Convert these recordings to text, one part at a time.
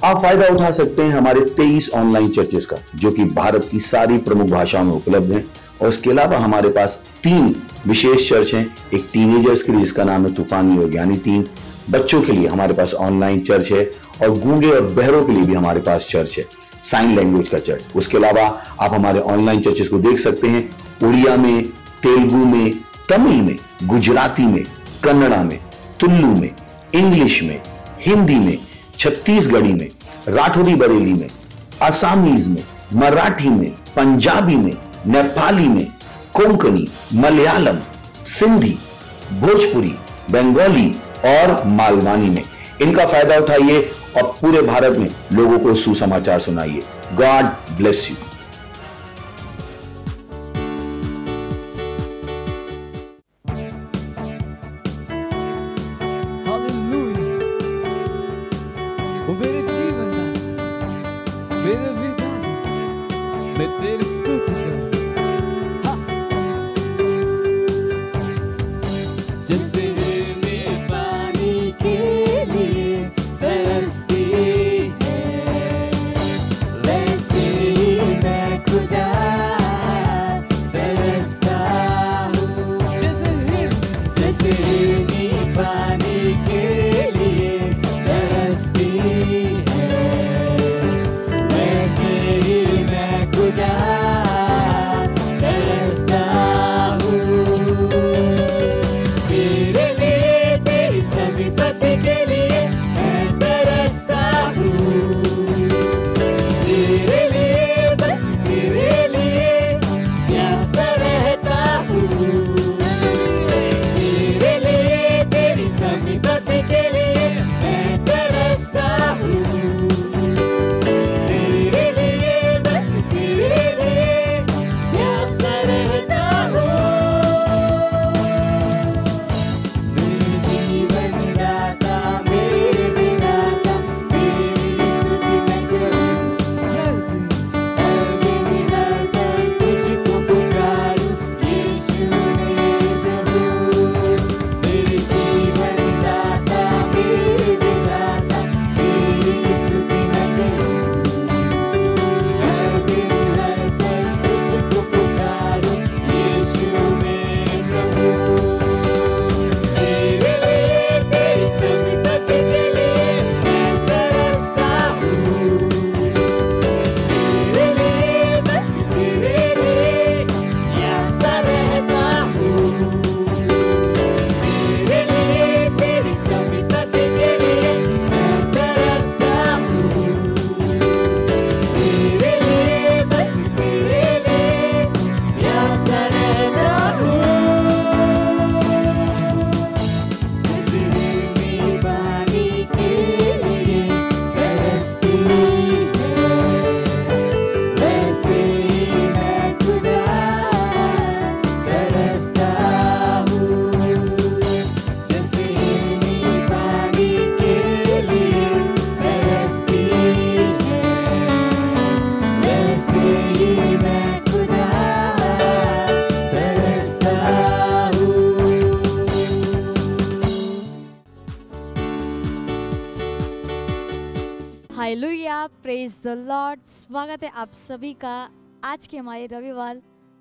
आप फायदा उठा सकते हैं हमारे 23 ऑनलाइन चर्चेस का, जो कि भारत की सारी प्रमुख भाषाओं में उपलब्ध हैं। और इसके अलावा हमारे पास 3 विशेष चर्च हैं। एक टीनेजर्स के लिए जिसका नाम है तूफानी योग, यानी 3 बच्चों के लिए हमारे पास ऑनलाइन चर्च है। और गूंगे और बहरों के लिए भी हमारे पास चर्च है, साइन लैंग्वेज का चर्च। उसके अलावा आप हमारे ऑनलाइन चर्चेस को देख सकते हैं उड़िया में, तेलुगु में, तमिल में, गुजराती में, कन्नड़ा में, तुलु में, इंग्लिश में, हिंदी में, छत्तीसगढ़ी में, राठौरी बरेली में, असमीज में, मराठी में, पंजाबी में, नेपाली में, कोंकणी, मलयालम, सिंधी, भोजपुरी, बंगाली और मालवानी में। इनका फायदा उठाइए और पूरे भारत में लोगों को सुसमाचार सुनाइए। God bless you. मेरे जीवन मेरे विधा मैं तेरी स्तुति करूं। जैसे मैं पानी के लिए तरसती है, वैसे ही मैं खुदा तरसता हूँ। जैसे मैं पानी के लिए तरसती है, वैसे ही मैं खुदा तरसता हूँ। तेरे लिए, तेरी समीपति के लिए मैं तरसता हूँ। तेरे लिए, बस तेरे लिए प्यासा रहता हूँ। तेरे लिए, तेरी समीपति के लिए मैं तरसता हूँ। तेरे लिए, बस तेरे लिए प्यासा रहता हूँ। मेरे जीवन दाता, मेरे विधाता, तेरी स्तुति मैं करूं। हर दिन हर पल तुझको पुकारूं, यीशु मेरे प्रभु। मेरे जीवन दाता, मेरे विधाता, तेरी स्तुति मैं करूं। हर दिन हर पल तुझको पुकारूं, यीशु मेरे प्रभु। तेरे लिए, तेरी समीपति के लिए मैं तरसता हूँ। तेरे लिए, बस तेरे लिए प्यासा रहता हूँ। तेरे लिए, तेरी समीपति के लिए मैं तरसता हूँ। तेरे लिए, बस तेरे लिए प्यासा रहता हूँ। जैसे मैं पानी के लिए तरसती है, वैसे ही मैं खुदा तरसता हूँ। जैसे मैं पानी के लिए तरसती है, वैसे ही मैं खुदा तरसता हूँ। Hallelujah, praise the Lord. स्वागत है आप सभी का आज के हमारे रविवार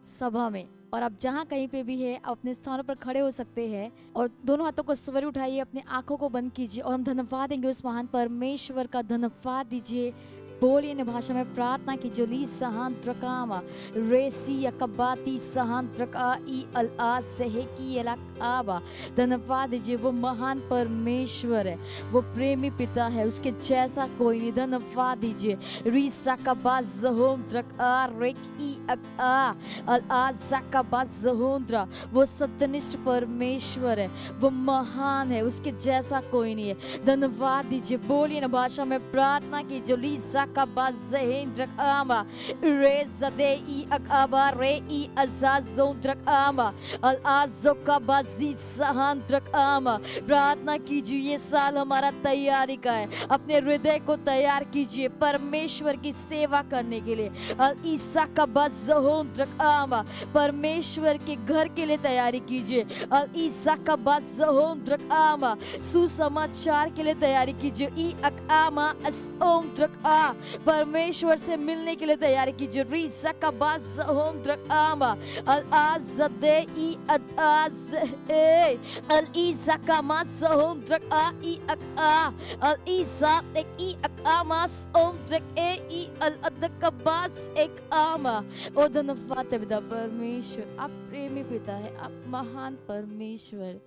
सभा में। और आप जहाँ कहीं पे भी है, आप अपने स्थानों पर खड़े हो सकते हैं और दोनों हाथों को सवर उठाइए, अपनी आंखों को बंद कीजिए और हम धन्यवाद देंगे उस महान परमेश्वर का। धन्यवाद दीजिए, बोलिए इन भाषा में प्रार्थना की। जोली सहान प्रकामा रेसी अकबाती सहान प्रका ई अल आ सहेकी आबा। धन्यवाद दीजिए, वो महान परमेश्वर है, वो प्रेमी पिता है, उसके जैसा कोई नहीं। धन्यवाद दीजिए। रीसा कबा जहोंद्रा रेक ई आ अल आ सकबा जहोंद्रा। वो सत्यनिष्ठ परमेश्वर है, वो महान है, उसके जैसा कोई नहीं है। धन्यवाद दीजिए, बोलिए इन भाषा में प्रार्थना की। जोली Sakaba Zehindrak Ama Re Zade I Akaba Re I Azazondrak Ama Al Azokabazit Sahandrak Ama। प्रार्थना कीजिए ये साल हमारा तैयारी का है, अपने हृदय को तैयार कीजिए परमेश्वर की सेवा करने के लिए। अल ईसा का बज़होंद्रक आमा, परमेश्वर के घर के लिए तैयारी कीजिए। अल ईसा का बज़होंद्रक आमा, सुसमाचार के लिए तैयारी कीजिए। ई अक आमा असओंद्रक आ, परमेश्वर से मिलने के लिए तैयारी कीजिए। रीसा का बज़होंद्रक आमा अल आज़दे ई अद आज़ ए अल ईसा का मज़होंद्रक आ ई अक आ अल ईसा एक ई अक आमास ओंद्रक ए ई अल अदकबास एक आमा। ओ धन्यवाद है पिता परमेश्वर, आप प्रेमी पिता है, आप महान परमेश्वर।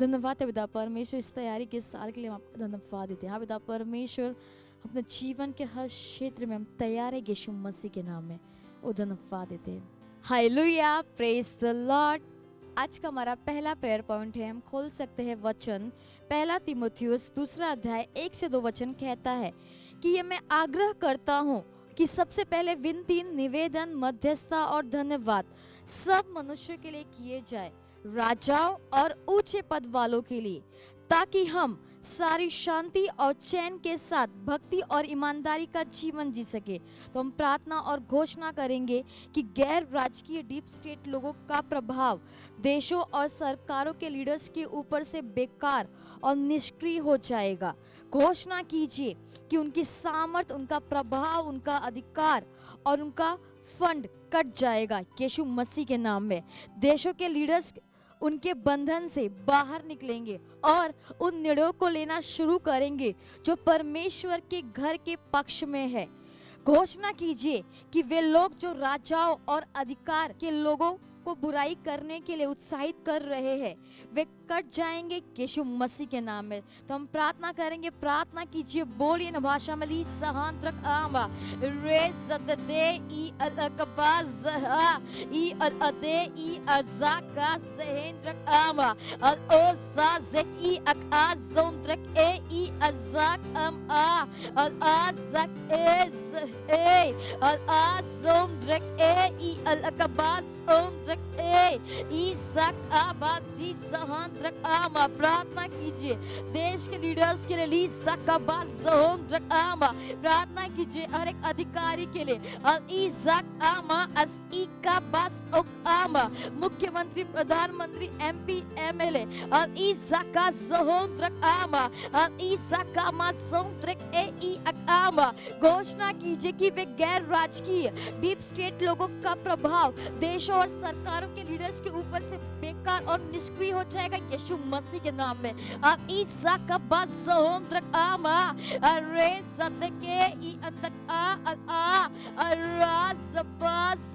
धन्यवाद है पिता परमेश्वर, इस तैयारी के साल के लिए हम आपको धन्यवाद देते हैं। हाँ पिता परमेश्वर, अपने जीवन के हर क्षेत्र में हम तैयार है यीशु मसीह के नाम में। ओ धन्यवाद देते हैं। Hallelujah, praise the Lord. आज का हमारा पहला प्रेयर पॉइंट है, हम खोल सकते हैं वचन। पहला तीमुथियुस 2 अध्याय 1 से 2 वचन कहता है कि ये मैं आग्रह करता हूँ कि सबसे पहले विनती, निवेदन, मध्यस्थता और धन्यवाद सब मनुष्यों के लिए किए जाए, राजाओं और ऊंचे पद वालों के लिए, ताकि हम सारी शांति और चैन के साथ भक्ति और ईमानदारी का जीवन जी सके। तो हम प्रार्थना और घोषणा करेंगे कि गैर राजकीय डीप स्टेट लोगों का प्रभाव देशों और सरकारों के लीडर्स के ऊपर से बेकार और निष्क्रिय हो जाएगा। घोषणा कीजिए कि उनकी सामर्थ, उनका प्रभाव, उनका अधिकार और उनका फंड कट जाएगा यीशु मसीह के नाम में। देशों के लीडर्स उनके बंधन से बाहर निकलेंगे और उन निर्णयों को लेना शुरू करेंगे जो परमेश्वर के घर के पक्ष में है। घोषणा कीजिए कि वे लोग जो राजाओं और अधिकार के लोगों को बुराई करने के लिए उत्साहित कर रहे हैं, वे कट जाएंगे यीशु मसीह के नाम में। तो हम प्रार्थना करेंगे, प्रार्थना कीजिए, बोलिए न भाषा में। ली सहांद्रक आमा रे सददे ई अलकबाज हा ई अलअदे ई अज़ाका सहेंद्रक आमा अल ओ साज़क ई अकाज़ोंद्रक ए ई अज़ाक अम आ अल आज़क एज़ ए अल आज़ोंद्रक ए ई अलकबाज ओंद्रक ए ईसाक आबाजी सहांद्रक आमा। प्रार्थना कीजिए देश के लीडर्स के लिए। ली सकाबाज सहांद्रक आमा, प्रार्थना कीजिए हर एक अधिकारी के लिए। अल ईसाक आमा अस इका बस ओक आमा, मुख्यमंत्री, प्रधानमंत्री, एमपी, एमएलए। अल ईसाका सहांद्रक आमा अल ईसाका मा सहांद्रक ए ई आमा। घोषणा कीजिए कि वे गैर राजकीय डीप स्टेट लोगों का प्रभाव देशों और सरकारों के लीडर्स के ऊपर से बेकार और निष्क्रिय हो जाएगा यीशु मसीह के नाम में। अब ईसा का बस सहोंद्रक आमा अरे सदके ई अंदक आ अरास बस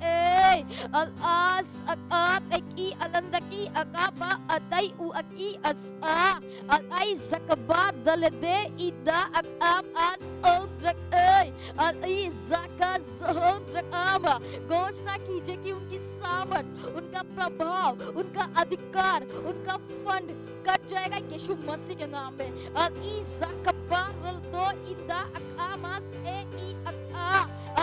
ए अल आस अकात एक ई अलंदकी अकाबा अतई उ अकी अस अल आई सकबा दलदे इदा अकाम अस ओंद्रक ए अल ईसा का सहोंद्रक आमा। घोषणा कीजिए कि उनकी सामर्थ, उनका प्रभाव, उनका अधिकार, उनका फंड कट जाएगा यीशु मसीह के नाम में। अल ईसा कबार दो इंदा अकामास ए ई अका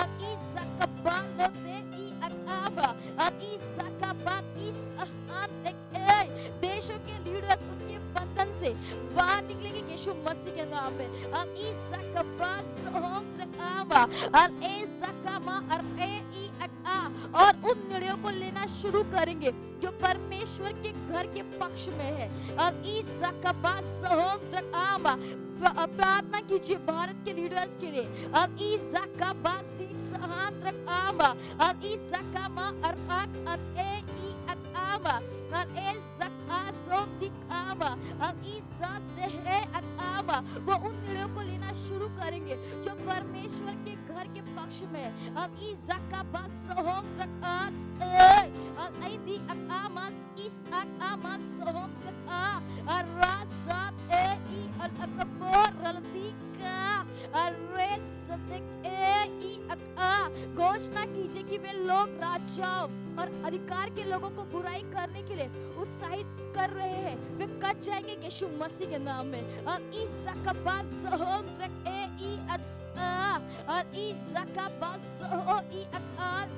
अल ईसा कबार दे ई अकामा अल ईसा कबार इस अहान ए देशों के लीडर्स उनके बंधन से बाहर निकलेंगे यीशु मसीह के नाम में। अल ईसा कबार सोहम आमा अल ईसा कमा अर ए ई और उन निर्णयों को लेना शुरू करेंगे जो परमेश्वर के घर के पक्ष में है। अब ईसा का बात सहोंद्रक आमा, प्रार्थना कीजिए भारत के लीडर्स के लिए। अब ईसा का बात सहांद्रक आमा अब ईसा का मा अरआक अब ए ई अक आमा अब ईसा का सोंदिक आमा अब ईसा जहरे अक आमा। वो उन निर्णयों को लेना शुरू करेंगे जो परमेश्वर के घर के पक्ष में है। अब ईसा का बात सहोंद्रक आस ए अब ऐदी अक आमास इस अक आमास सहोंद्रक आ अरासात ए ई अल अकबर रलदीका अरेस सदक ए ई अक आ। घोषणा कीजिए कि वे लोग राजाओं और अधिकार के लोगों को बुराई करने के लिए उत्साहित कर रहे हैं, वे कट जाएंगे यीशु मसीह के नाम में। अब ईसा का बात सहोंद्रक ए i as al I zakabas o I akal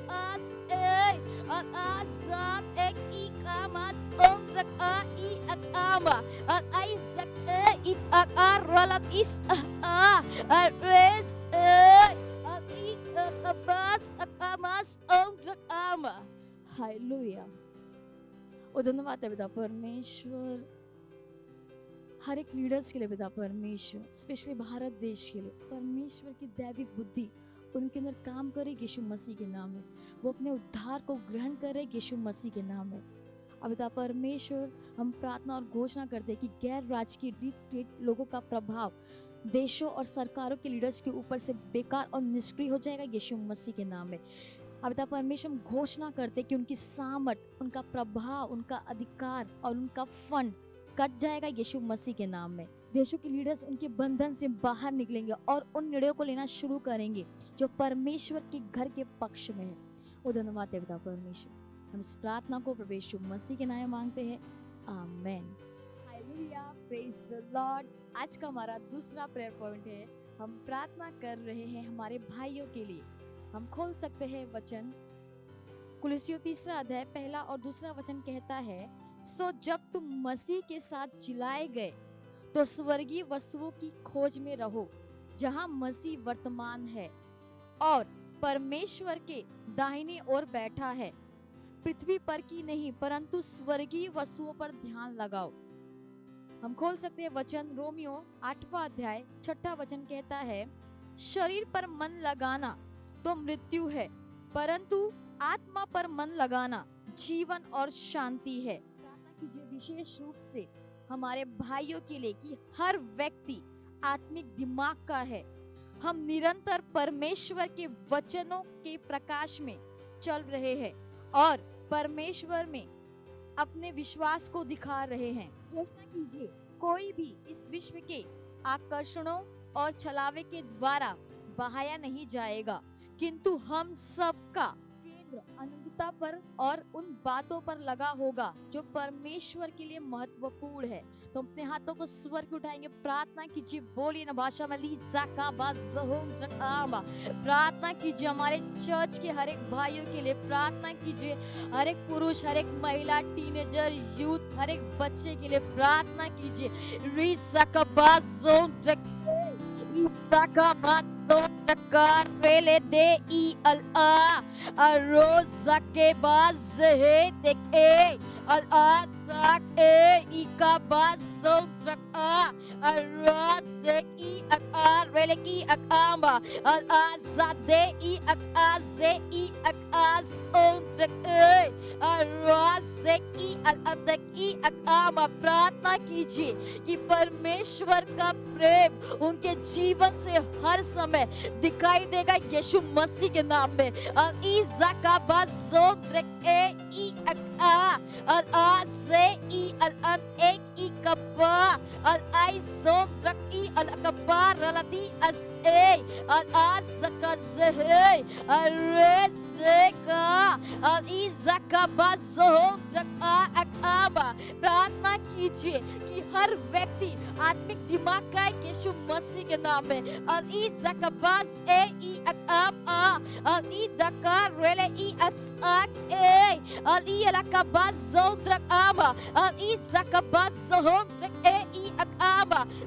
as al azat ek I kamas ondrak I akama al Isaac I akar ralat is al res al I akabas akamas ondrak ama. Hallelujah. और धन्यवाद है पिता परमेश्वर हर एक leaders के लिए पिता परमेश्वर, स्पेशली भारत देश के लिए परमेश्वर की दैविक बुद्धि उनके अंदर काम करे यीशु मसीह के नाम में, वो अपने उद्धार को ग्रहण करे यीशु मसीह के नाम में। अब पिता परमेश्वर हम प्रार्थना और घोषणा करते हैं कि गैर राजकीय डीप स्टेट लोगों का प्रभाव देशों और सरकारों के लीडर्स के ऊपर से बेकार और निष्क्रिय हो जाएगा यीशु मसीह के नाम में। अब पिता परमेश्वर हम घोषणा करते कि उनकी सामर्थ, उनका प्रभाव, उनका अधिकार और उनका फंड कट जाएगा यीशु मसीह के नाम में। देशों के लीडर्स उनके बंधन से बाहर निकलेंगे और उन निर्णयों को लेना शुरू करेंगे जो परमेश्वर के घर के पक्ष में है। वो धन्यवाद है पिता परमेश्वर। हम इस प्रार्थना को प्रभु यीशु मसीह के नाम में मांगते हैं, amen. Hallelujah, praise the Lord. आज का हमारा दूसरा प्रेयर पॉइंट है, हम प्रार्थना कर रहे हैं हमारे भाइयों के लिए। हम खोल सकते हैं वचन कुलुस्सियों 3 अध्याय 1 और 2 वचन कहता है, सो जब तुम मसीह के साथ जिलाए गए तो स्वर्गीय वस्तुओं की खोज में रहो जहां मसीह वर्तमान है और परमेश्वर के दाहिने ओर बैठा है। पृथ्वी पर की नहीं परंतु स्वर्गीय वस्तुओं पर ध्यान लगाओ। हम खोल सकते हैं वचन रोमियो 8वां अध्याय 6 वचन कहता है, शरीर पर मन लगाना तो मृत्यु है परंतु आत्मा पर मन लगाना जीवन और शांति है। प्रार्थना कीजिए विशेष रूप से हमारे भाइयों के लिए कि हर व्यक्ति आत्मिक दिमाग का है। हम निरंतर परमेश्वर के वचनों के प्रकाश में चल रहे हैं और परमेश्वर में अपने विश्वास को दिखा रहे हैं। घोषणा कीजिए, कोई भी इस विश्व के आकर्षणों और छलावे के द्वारा बहाया नहीं जाएगा, किंतु हम सबका केंद्र अनंतता पर और उन बातों पर लगा होगा जो परमेश्वर के लिए महत्वपूर्ण है। तो अपने हाथों को स्वर के उठाएंगे, प्रार्थना कीजिए, बोलिए ना भाषा में प्रार्थना कीजिए हमारे चर्च के हर एक भाइयों के लिए, प्रार्थना कीजिए हर एक पुरुष, हर एक महिला, टीनेजर, यूथ, हर एक बच्चे के लिए प्रार्थना कीजिए। रेले दे ई अल आ रोज के बाज है देखे अल आ साक ए ई का बाज सो ट्रका अराज से ई अकार रेले की अकामा अल आ सादे ई अकार से ई अकार सो ट्रके अराज से ई अल अदक ई अकामा। प्रार्थना कीजिए कि परमेश्वर का प्रेम उनके जीवन से हर समय दिखाई देगा यीशु मसीह के नाम में। प्रार्थना कीजिए कि हर व्यक्ति आत्मिक दिमाग का यीशु मसीह के नाम में।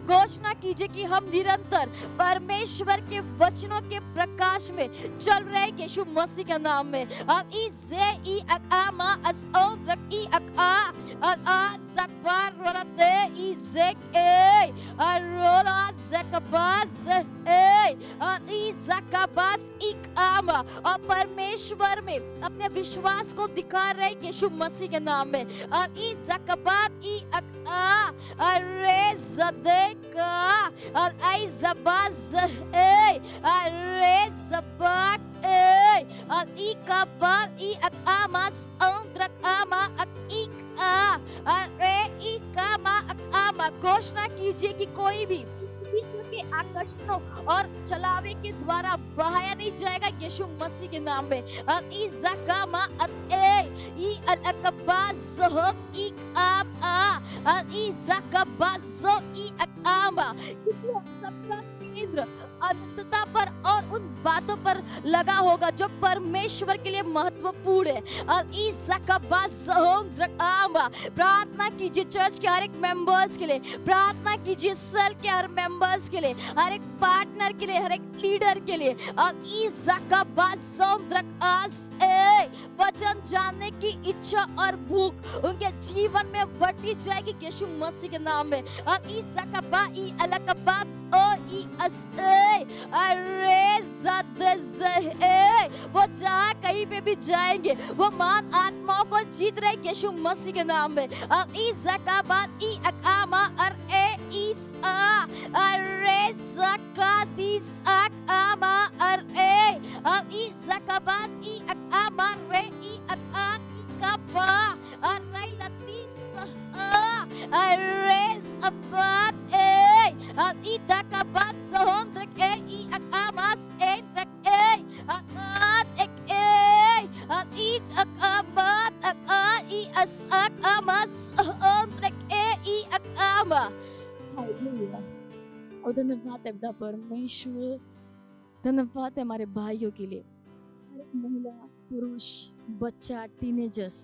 घोषणा कीजिए कि हम निरंतर परमेश्वर के वचनों के प्रकाश में चल रहे यीशु मसीह के नाम में। और परमेश्वर में अपने विश्वास को दिखा रहे यीशु मसीह के नाम में। घोषणा कीजिए कि कोई भी विश्व के आकर्षणों और छलावे के द्वारा बहाया नहीं जाएगा यीशु मसीह के नाम में। केंद्र अनंतता पर और उन बातों पर लगा होगा जो परमेश्वर के लिए महत्वपूर्ण है। प्रार्थना कीजिए चर्च के हर एक मेंबर्स के लिए, प्रार्थना कीजिए सेल के हर मेंबर्स के लिए, हर एक पार्टनर के लिए, हर एक लीडर के लिए। वचन जानने की इच्छा और भूख उनके जीवन में बढ़ती जाएगी यीशु मसीह के नाम में। वो जहाँ कहीं पे भी जाएंगे वो मान आत्माओं को जीत रहे यीशु मसीह के नाम में। और धन्यवाद है पिता परमेश्वर, धन्यवाद है हमारे भाइयों के लिए, हर एक महिला, पुरुष, बच्चा, टीनेजर्स,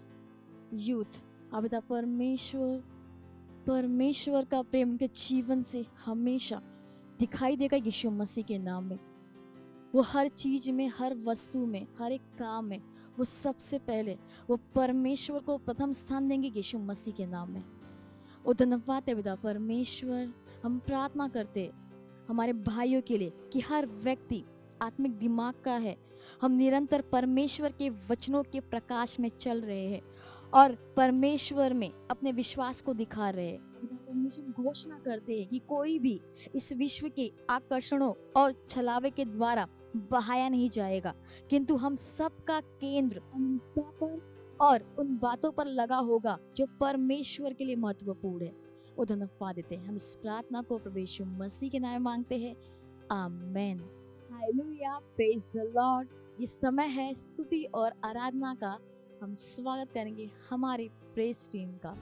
यूथ। अब पिता परमेश्वर, परमेश्वर का प्रेम उनके जीवन से हमेशा दिखाई देगा यीशु मसीह के नाम में। वो हर चीज में, हर वस्तु में, हर एक काम में वो सबसे पहले वो परमेश्वर को प्रथम स्थान देंगे यीशु मसीह के नाम में। और धन्यवाद है पिता परमेश्वर, हम प्रार्थना करते हमारे भाइयों के लिए कि हर व्यक्ति आत्मिक दिमाग का है। हम निरंतर परमेश्वर के वचनों के प्रकाश में चल रहे हैं और परमेश्वर में अपने विश्वास को दिखा रहे हैं। परमेश्वर घोषणा करते हैं कि कोई भी इस विश्व के आकर्षणों और छलावे के द्वारा बहाया नहीं जाएगा, किंतु हम सबका केंद्र अनंतता पर और उन बातों पर लगा होगा जो परमेश्वर के लिए महत्वपूर्ण है। वो धन्यवाद देते हैं। हम इस प्रार्थना को प्रभु यीशु मसीह के नाम में मांगते हैं, amen. Hallelujah, praise the Lord. ये समय है स्तुति और आराधना का। हम स्वागत करेंगे हमारी प्रेज टीम का।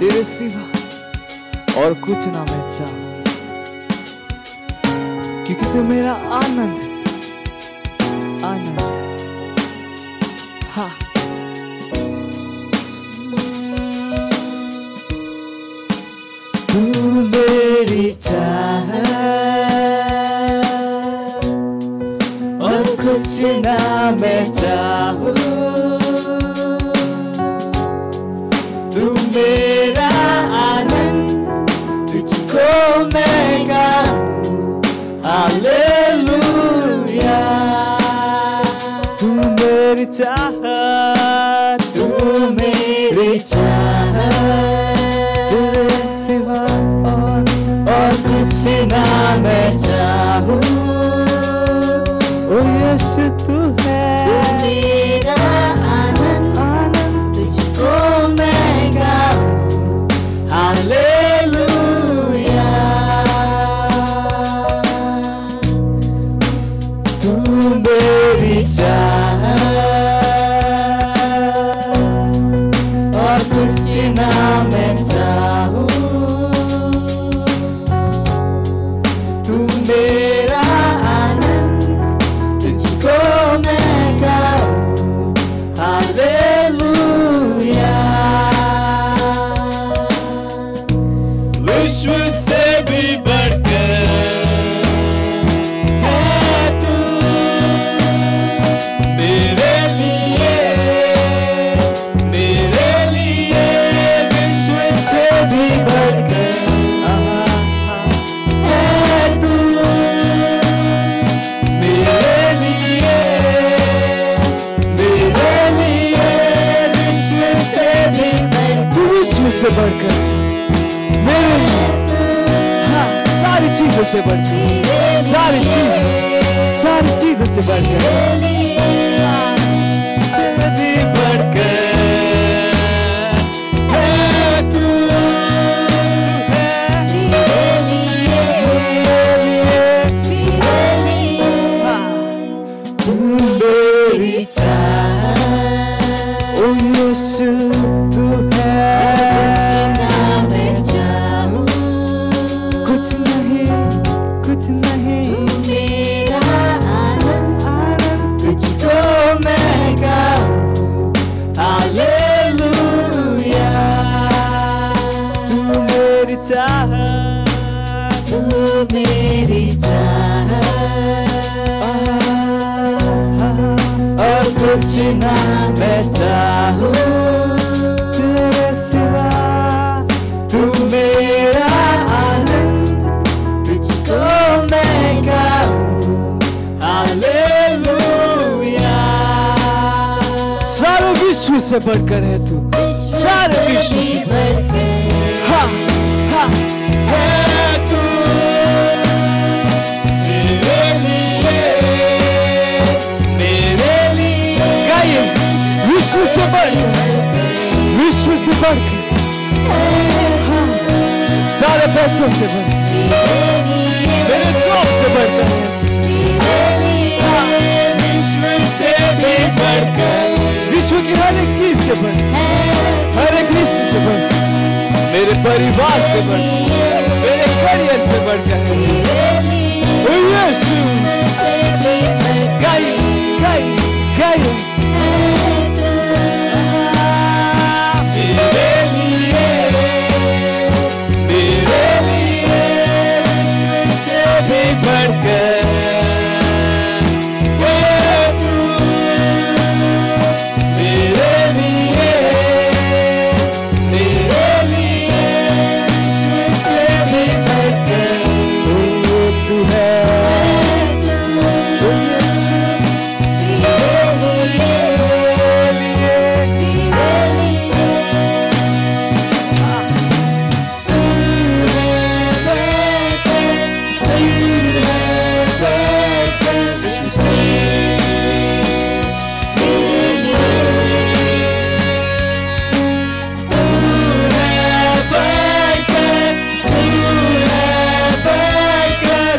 तेरे सिवा और कुछ ना मैं चाहूं, क्योंकि तू मेरा आनंद है, आनंद है। हाँ, तू मेरी चाहत और कुछ ना मैं चाहूं, तू मेरा आनंद, तुझको मैं गाऊं, हालेलुया। तू मेरी चाहत, तू मेरी चाहत, तेरे सिवा और कुछ ना मैं चाहूं। ओ यीशु तू है मेरा आनंद, आनंद तुझको मैं गाऊं, हालेलुया। तू मेरी चाहत और कुछ ना मैं चाहूं, तू मेरा आनंद, तुझको मैं गाऊं, हालेलुया। विश्व से भी बढ़कर है तू मेरे लिए, मेरे लिए। विश्व से भी बढ़कर है तू मेरे लिए, मेरे लिए। विश्व से भी बढ़कर, तू विश्व से बढ़कर मेरे लिए, चीजों से बढ़कर, सारी चीजों से बढ़कर, से भी बढ़कर है तू है तू मेरी चाह, ओ यीशु तू है, मैं चाहूं कुछ नहीं मेरा आनंद आनंद तुझको मैं गाऊं हालेलुया तू मेरी चाह, तू मेरी चाह और कुछ ना मैं चाहूं तेरे सिवा, तू मेरा आनंद तुझको मैं गाऊं हालेलुया सारे विश्व से बढ़कर है तू, सारे विश्व से बढ़कर हाँ हाँ है तू मेरे लिए गाइए विश्व से बढ़कर, विश्व से बढ़कर हाँ, सारे पैसों से बढ़कर, मेरे जॉब से बढ़कर हाँ, विश्व से भी बढ़कर विश्व की हर एक चीज से बढ़कर, हर एक रिश्ते से बढ़कर, मेरे परिवार से बढ़कर, मेरे करियर से बढ़कर ओ यीशु गाइए गाइए गाइए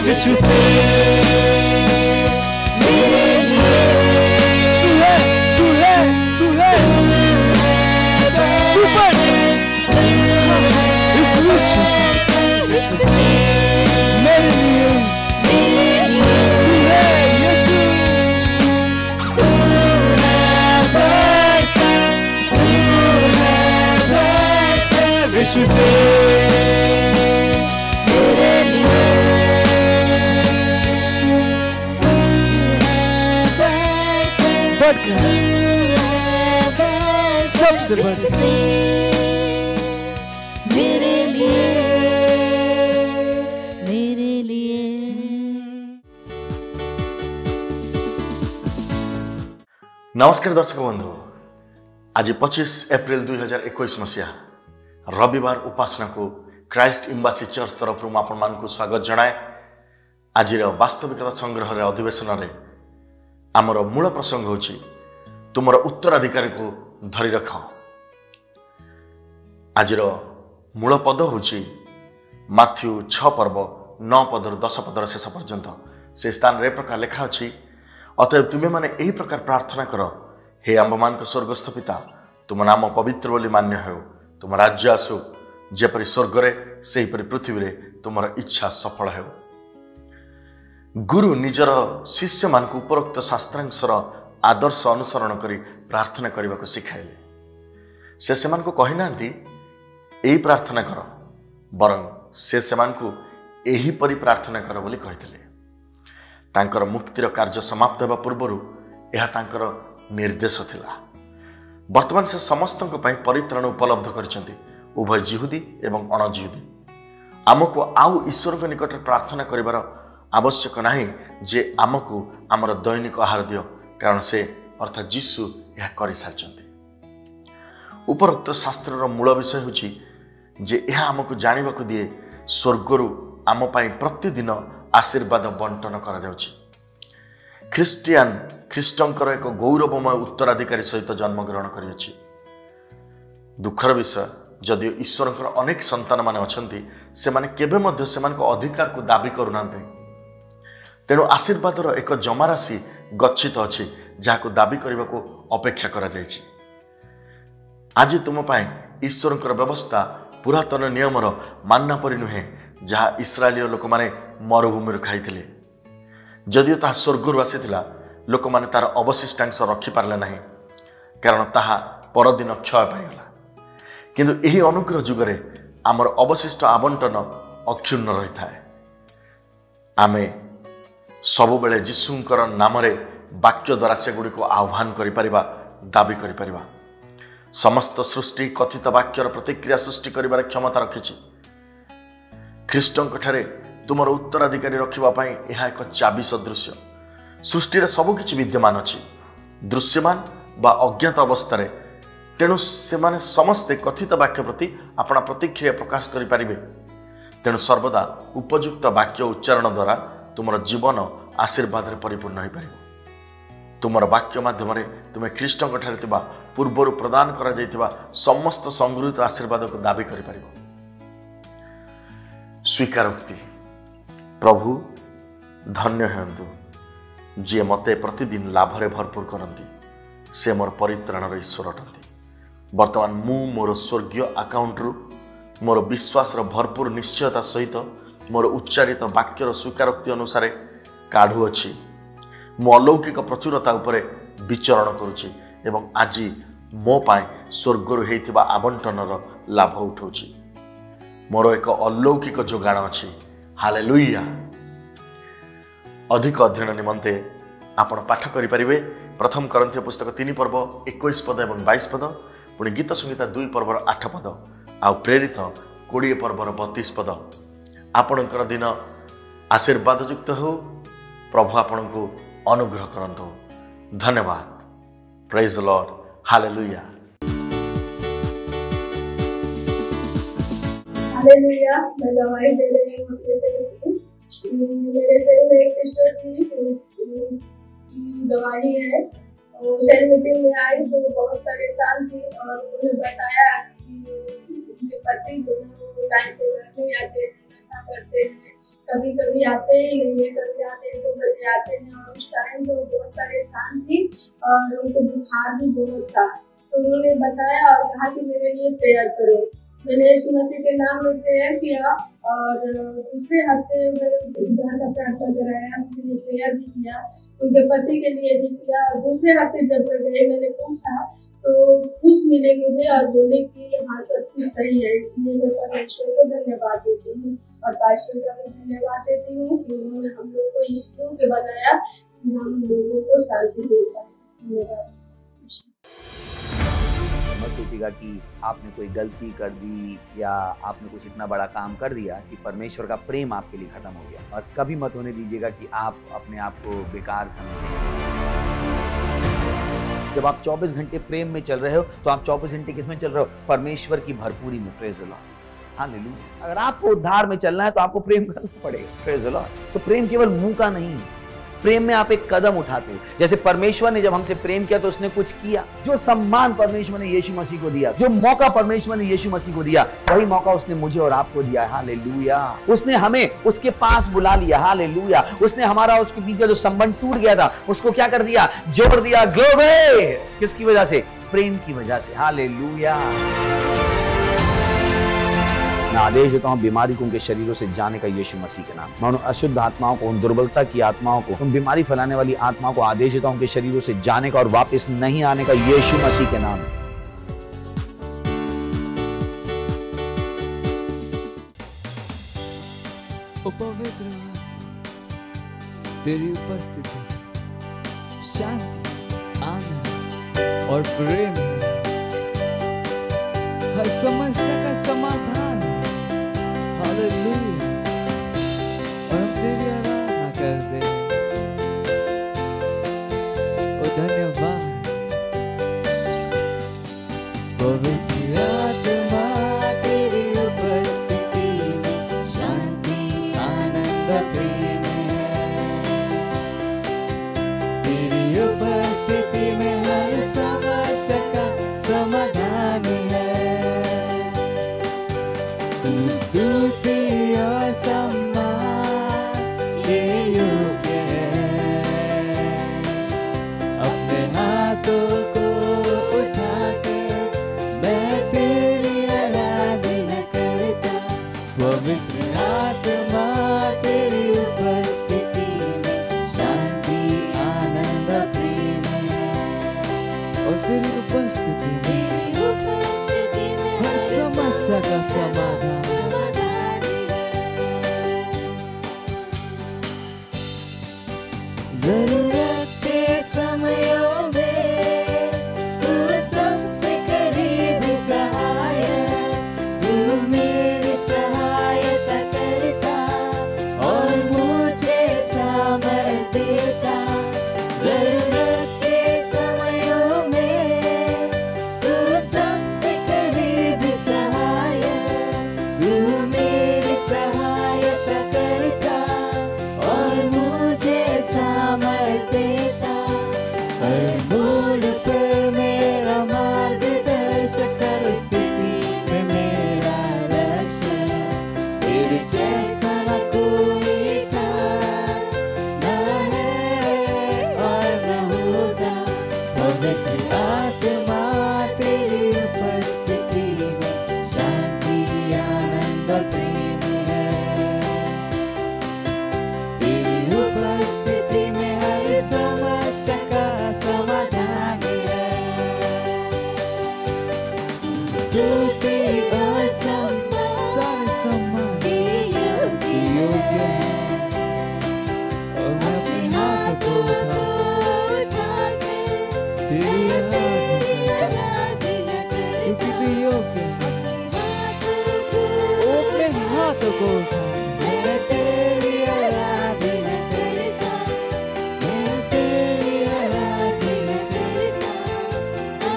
यीशु से मेरे लिए तू है तू है तू बढ़ इस विश्व से मेरे लिए तू है यीशु तू है बढ़कर यीशु से सबसे बढ़कर मेरे लिए नमस्कार दर्शक बंधु आज 25 एप्रिल 2021 मसीहा रविवार उपासना को क्राइस्ट एम्बासी चर्च तरफ आपण मान स्वागत जनाए। आज वास्तविकता संग्रह अधिवेशन रे आमर मूल प्रसंग होची तुमर उत्तराधिकारी को धरी रख। आज मूल पद होची माथ्यू 6 पर्व 9 पदर 10 पदर शेष पर्यंत से स्थान रे प्रकार लिखा अछि अतएव तुम्हें माने यही प्रकार प्रार्थना कर हे आम्भमान स्वर्गस्थ पिता तुम नाम पवित्र बोली मान्य हो तुम राज्य आसु जेपरि स्वर्ग रे सेहीपरि पृथ्वी रे तुमर इच्छा सफल हो। गुरु निजर शिष्य मान उपरोक्त शास्त्रांशर आदर्श अनुसरण करी प्रार्थना करने को शिखाइले। से सेमान को कही नांती यही प्रार्थना कर बरं से सेमान को यही परि प्रार्थना कर बोली कहिथिले। तांकर मुक्तिर कार्य समाप्त होगा पूर्व यह तांकर निर्देश थिला। वर्तमान से समस्त परित्राण उपलब्ध करछन्ति उभय जिहुदी एवं अणजिहुदी। आमको आउ ईश्वर निकट प्रार्थना करिवार आवश्यक नाही जे आमको आमर दैनिक आहार दियो कारण से अर्थात जीशु यह कर सारी। उपरोक्त शास्त्र मूल विषय होची जे यह आमको जानिबाकु दिए स्वर्गरु आम पाई प्रतिदिन आशीर्वाद बंटन करा जाउछि। ख्रीष्टंकर एक गौरवमय उत्तराधिकारी सहित जन्मग्रहण करिछि। दुखर विषय जदि ईश्वरंकर अनेक संतान माने अछंती से माने केबे मध्य सेमान को अधिकार को दाबी करूनांते। तेणु आशीर्वादर एक जमाराशि गच्छित अछि जाको दाबी करने को अपेक्षा करा जायछि। आज तुम पाए ईश्वरंकर व्यवस्था पुरातन नियमर मानना परि नुहे जहाँ इस्राएली लोक माने मरुभूमि खाइथिले। जदिओ ताहा स्वर्गरु आसीथिला लोक माने तार अवशिष्टांश रखि पारले नाही कारण ताहा परदिन क्षय पाइगला। किंतु एही अनुग्रह जुगरे आमर अवशिष्ट आवंटन अक्षुण्ण रही थाए। आमे सब बेले जीशुंकर नामरे वाक्य द्वारा से गुड़ी को आह्वान करि परिबा, दाबी करि परिबा। समस्त सृष्टि कथित वाक्यर प्रतिक्रिया सृष्टि करिबार क्षमता रखिछि। ख्रीष्टंक ठारे तुमर उत्तराधिकारी रखिबा पई एहा एक चाबी सदृश। सृष्टि सब किछि विद्यमान अछि दृश्यमान बा अज्ञात अवस्था। तेणु से माने समस्ते कथित वाक्य प्रति अपना प्रतिक्रिया प्रकाश करि परिबे। तेणु सर्वदा उपयुक्त वाक्य उच्चारण द्वारा तुमर जीवन आशीर्वाद रे परिपूर्ण हो पारिबो। तुमर वाक्य माध्यम तुम ख्रीष्टंक ठारे थिबा पूर्वरु प्रदान करा जायतिबा समस्त संगृहित आशीर्वाद को दाबी करि परिबो। स्वीकारोक्ति। प्रभु धन्य हेतु जी मते प्रतिदिन लाभरे भरपूर करती से मोर परित्राणर ईश्वर अटंती। वर्तमान मु मोर स्वर्गीय अकाउंट रु मोर विश्वास भरपूर निश्चयता सहित मोर उच्चारित वाक्यर स्वीकारोक्ति अनुसार काढ़ु अछि। मो अलौकिक प्रचुरता उपरे विचरण करुछि एवं आज मो पाए स्वर्गरु हेइथिबा आवंटनर लाभ उठाउछि। मोर एक अलौकिक जोगाण अछि। हालेलुया। अधिक अध्ययन निमंते आपण पाठ करि परिबे प्रथम करंथीय पुस्तक 3 पर्व 21 पद एवं 22 पद, पुणी गीत संहिता 2 पर्वर 8 पद आ प्रेरित 20 पर्वर 32 पद। आपणकर दिन आशीर्वाद युक्त हो। प्रभु आपण को अनुग्रह करंतु। धन्यवाद। Praise the Lord. Hallelujah. Hallelujah. मैं गवाही दे रही हूँ अपने सेवक की। मेरे सेल में एक सिस्टर थी, गवाही है। वो सेल मीटिंग में आई तो बहुत परेशान थी और उन्हें बताया कि उनके पति जो है वो टाइम पे घर नहीं आते हैं, नशा करते हैं, कभी कभी आते ही नहीं है, कभी आते हैं 2 बजे आते हैं। और उस टाइम तो बहुत परेशान थी और उनको बुखार भी बहुत था। तो उन्होंने बताया और कहा कि मेरे लिए प्रेयर करो। मैंने यीशु मसीह के नाम में प्रेयर किया और दूसरे हफ्ते उद्धार का प्रार्थना कराया, मैंने प्रेयर भी किया, उनके पति के लिए भी किया। और दूसरे हफ्ते जब मैं गई मैंने पूछा तो खुश मिले मुझे और बोले कि हाँ सब कुछ सही है। इसलिए मैं परमेश्वर को धन्यवाद देती हूँ और पास्टर का भी धन्यवाद देती हूँ कि उन्होंने हम लोग को इस के बनाया कि हम लोगों को शांति देता है। धन्यवाद। मत सोचिएगा कि आपने कोई गलती कर दी या आपने कुछ इतना बड़ा काम कर दिया कि परमेश्वर का प्रेम आपके लिए खत्म हो गया। और कभी मत होने दीजिएगा कि आप अपने आप को बेकार समझें। जब आप 24 घंटे प्रेम में चल रहे हो तो आप 24 घंटे किसमें चल रहे हो? परमेश्वर की भरपूरी में। Praise the Lord. हालेलुया। अगर आपको उद्धार में चलना है तो आपको प्रेम करना पड़ेगा। Praise the Lord. तो प्रेम केवल मुंह का नहीं है, प्रेम में आप एक कदम उठाते हो। जैसे परमेश्वर ने जब हमसे प्रेम किया तो उसने कुछ किया। जो सम्मान परमेश्वर ने यीशु मसीह को दिया, जो मौका परमेश्वर ने यीशु मसीह को दिया, वही मौका उसने मुझे और आपको दिया। हालेलुया। उसने हमें उसके पास बुला लिया। हालेलुया। उसने हमारा उसके बीच का जो संबंध टूट गया था उसको क्या कर दिया? जोड़ दिया। ग्लोरी। किसकी वजह से? प्रेम की वजह से। हालेलुया। मैं आदेश देता हूं बीमारी को उनके शरीरों से जाने का यीशु मसीह के नाम। मैं उन अशुद्ध आत्माओं को, उन दुर्बलता की आत्माओं को, उन बीमारी फैलाने वाली आत्माओं को आदेश देता हूं उनके शरीरों से जाने का और वापस नहीं आने का यीशु मसीह के नाम। पवित्र तेरी उपस्थिति, शांति, आनंद और प्रेम है। हर समस्या का समाधान है। हालेलुया। और हम तेरी आराधना करते हैं। ओ धन्यवाद। पवित्र आत्मा तेरी उपस्थिति में शांति, समस्या का समाधान। जरूरत के समयों में तू सबसे करीब सहायक, तू मेरी सहायता करता और मुझे सामर्थ देता। जरूरत के समयों में तू सबसे करीब सहायक, तू मेरी सहायता करता और मुझे सामर्थ देता। हर मोड़ पर मेरा मार्गदर्शक, हर स्थिति में मेरा रक्षक। तेरे जैसा न कोई था, न है और न होगा। पवित्र आत्मा तेरी उपस्थिति में शांति, आनंद, प्रेम है। तेरी उपस्थिति में हर समस्या का समाधान है। स्तुति और सारे सम्मान योग्य योग्य है। और मैं अपने हाथ को उठा तेरी आराधना करता हूं, क्योंकि तू योग्य है। वो अपने हाथ को उठा मैं तेरी आराधना करता, मैं तेरी आराधना करता,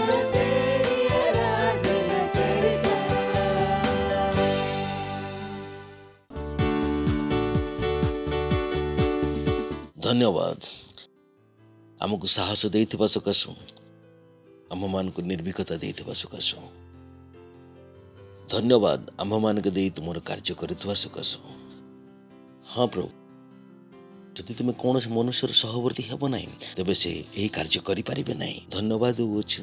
मैं तेरी आराधना करता। धन्यवाद आमको साहस देइथिबा सकाशु, आम मान को निर्भीकता देइथिबा सकाशु। धन्यवाद आम मान के देई तुमर कार्य करिथिबा सकाशु। हाँ प्रभु, जदि तुम कौन मनुष्य सहवर्ती हेब ना तेबे से यही कार्य करें ना। धन्यवाद देउछु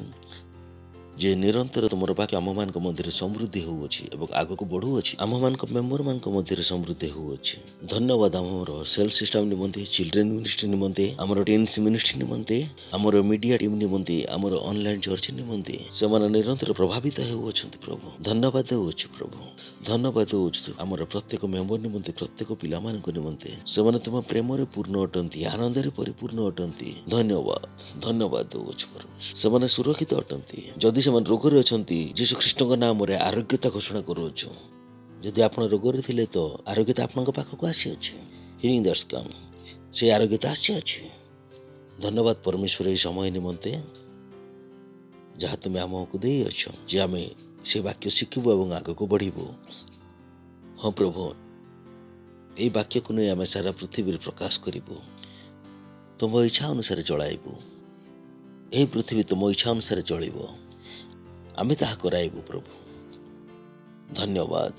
जे निरंतर तुम वाक्य आम मान मध्य समृद्धि होउछि एवं आग को बढ़ुअछि। आम मान मेम्बर मान मध्य समृद्धि होउछि। धन्यवाद आमर सेल सिस्टम निमंते, चिल्ड्रेन मिनिस्ट्री निमंते, आमर टेन्स मिनिस्ट्री निमंते, आमर मीडिया टीम निमंते, आमर ऑनलाइन चर्च निमंते से निरंतर प्रभावित होउछन्ति प्रभु। धन्यवाद देउछु प्रभु। धन्यवाद देउछु आमर प्रत्येक मेम्बर निमंते, प्रत्येक पिला मान निमंते से तुम प्रेम रे पूर्ण अटंती, आनंद रे परिपूर्ण अटंती। धन्यवाद धन्यवाद देउछु प्रभु। से सुरक्षित अटंती। जदि से रोग अछंती, यीशु ख्रीष्ट नाम रे आरोग्यता घोषणा करूछु। जदि आपण रोग रे थिले तो आरोग्यता आपन पाखक आसी अछि। हिलिंग दैट्स कम, से आरोग्यता आसी अछि। धन्यवाद परमेश्वर ए समय निमंते जहाँ तुम आमको दे अच्छ जे आम से वाक्य शिखबू और आग को बढ़ू। हाँ प्रभु, ये वाक्य को नहीं आम सारा पृथ्वी प्रकाश करूँ। तुम इच्छा अनुसार चलू। यही पृथ्वी तुम इच्छा अनुसार चलो। आम ताहा कराइबू प्रभु। धन्यवाद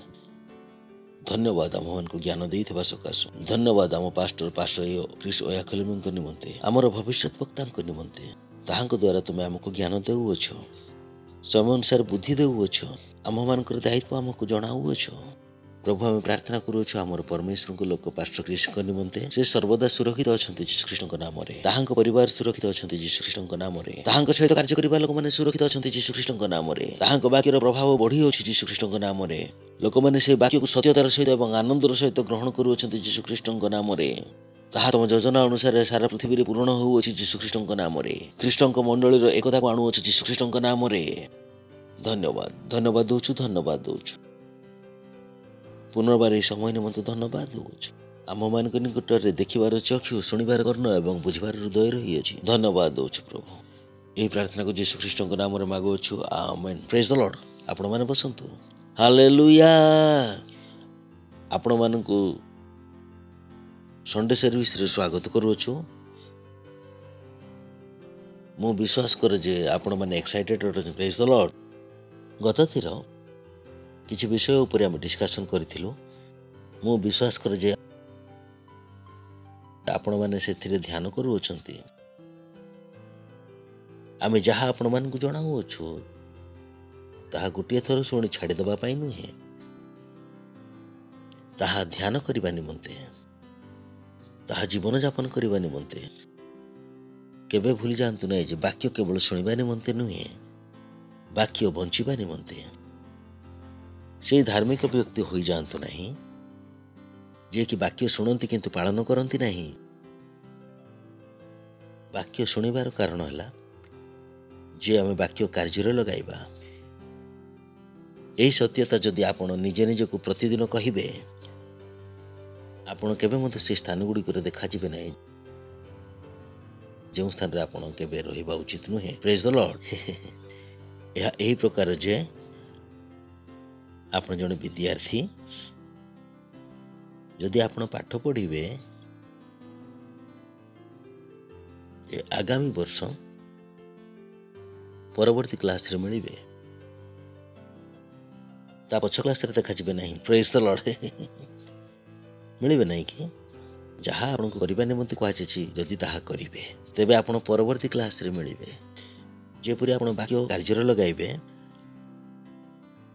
धन्यवाद आम मान को ज्ञान देइथिबा सकाशु। धन्यवाद आम पास्टर क्रिस ओयाखलिमଙ୍କ निमंते, आमर भविष्यत वक्ताଙ୍କ निमंते ताहाଙ୍କ द्वारा तुम आमको ज्ञान देउछ, समय अनुसार बुद्धि देउछ, आम मानकर दायित्व आमको जणाउछ। प्रभु आम प्रार्थना करूछु आमर परमेश्वर को लोक पास्टर क्रिस निमंते से सर्वदा सुरक्षित अछंती यीशु ख्रीष्ट नाम रे। ताहाଙ୍କ परिवार सुरक्षित अछंती यीशु ख्रीष्ट नाम रे। ताहाଙ୍କ सहित कार्य करिबा लोक माने सुरक्षित अछंती यीशु ख्रीष्ट नाम रे। ताहाଙ୍କ वाक्यर प्रभाव बढ़ी अछि यीशु ख्रीष्ट नाम रे। लोक माने से वाक्य को सत्यतार सहित एवं आनंदर सहित ग्रहण करू अछंती यीशु ख्रीष्ट नाम रे। ताहा तुम योजना अनुसार सारा पृथ्वी रे पूर्ण होउ अछि यीशु ख्रीष्ट नाम रे। ख्रीष्टଙ୍କ मंडली रो एकता को आणु अछि यीशु ख्रीष्ट नाम रे। धन्यवाद धन्यवाद दोछु धन्यवाद दोछु। पुनर्बार समय निमंते धन्यवाद दोछु। आम मान निकट में देखिबार चक्षु, शुणिबार कर्ण एवं बुझिबार हृदय रही अछि। धन्यवाद दोछु प्रभु। यही प्रार्थना को यीशु ख्रीष्ट नाम रे मागुछु। आमेन। Praise the Lord. आपण माने बसंतु। हालेलुया। आपण मान को संडे सर्विस रे स्वागत करूछु। मु विश्वास करे जे आपण माने एक्साइटेड अछन। Praise the Lord. गत थीर किछि विषय ऊपर हम डिस्कशन करिथिलु। मु विश्वास करे जे आपण माने सेथिरे ध्यान करू अछंती। आमे जहा आपण मान को जणाउ अछु ताहा गुटिया थर सुनी छाड़ी दबा पाई नुहे, ताहा ध्यान करिबा निमंते, ताहा जीवन यापन करिबा निमंते। केबे भूली जांतु नै जे वाक्य केवल सुनिबा निमंते नुहे, वाक्य बंचिबा निमंते। से धार्मिक व्यक्ति हो जातु नहीं जे कि वाक्य शुणती किंतु पालन करती नहीं। वाक्य शुणिबार कारण है जे आम वाक्य कार्य लगाइबा। यही सत्यता जदि आपण निजे निज को प्रतिदिन कहिबे आपण केबे मते से स्थान गुडी करे देखा जिबे नै जो स्थान रे आपण केबे रहिबा उचित नुहे। Praise the Lord. यह यही प्रकार जे आपण जने विद्यार्थी जदि आपण पाठ पढ़िबे आगामी वर्ष परवर्ती क्लास रे मिलिबे ता पछ क्लास रे देखा जिबे नहीं। Praise the Lord. मिलिबे नहीं कि जहाँ आपको करने निमंते कहुची जदि ताहा करिवे तेबे आपण परवर्ती क्लास रे मिलिबे। जेपरि आपण वाक्य कार्य लगाइबे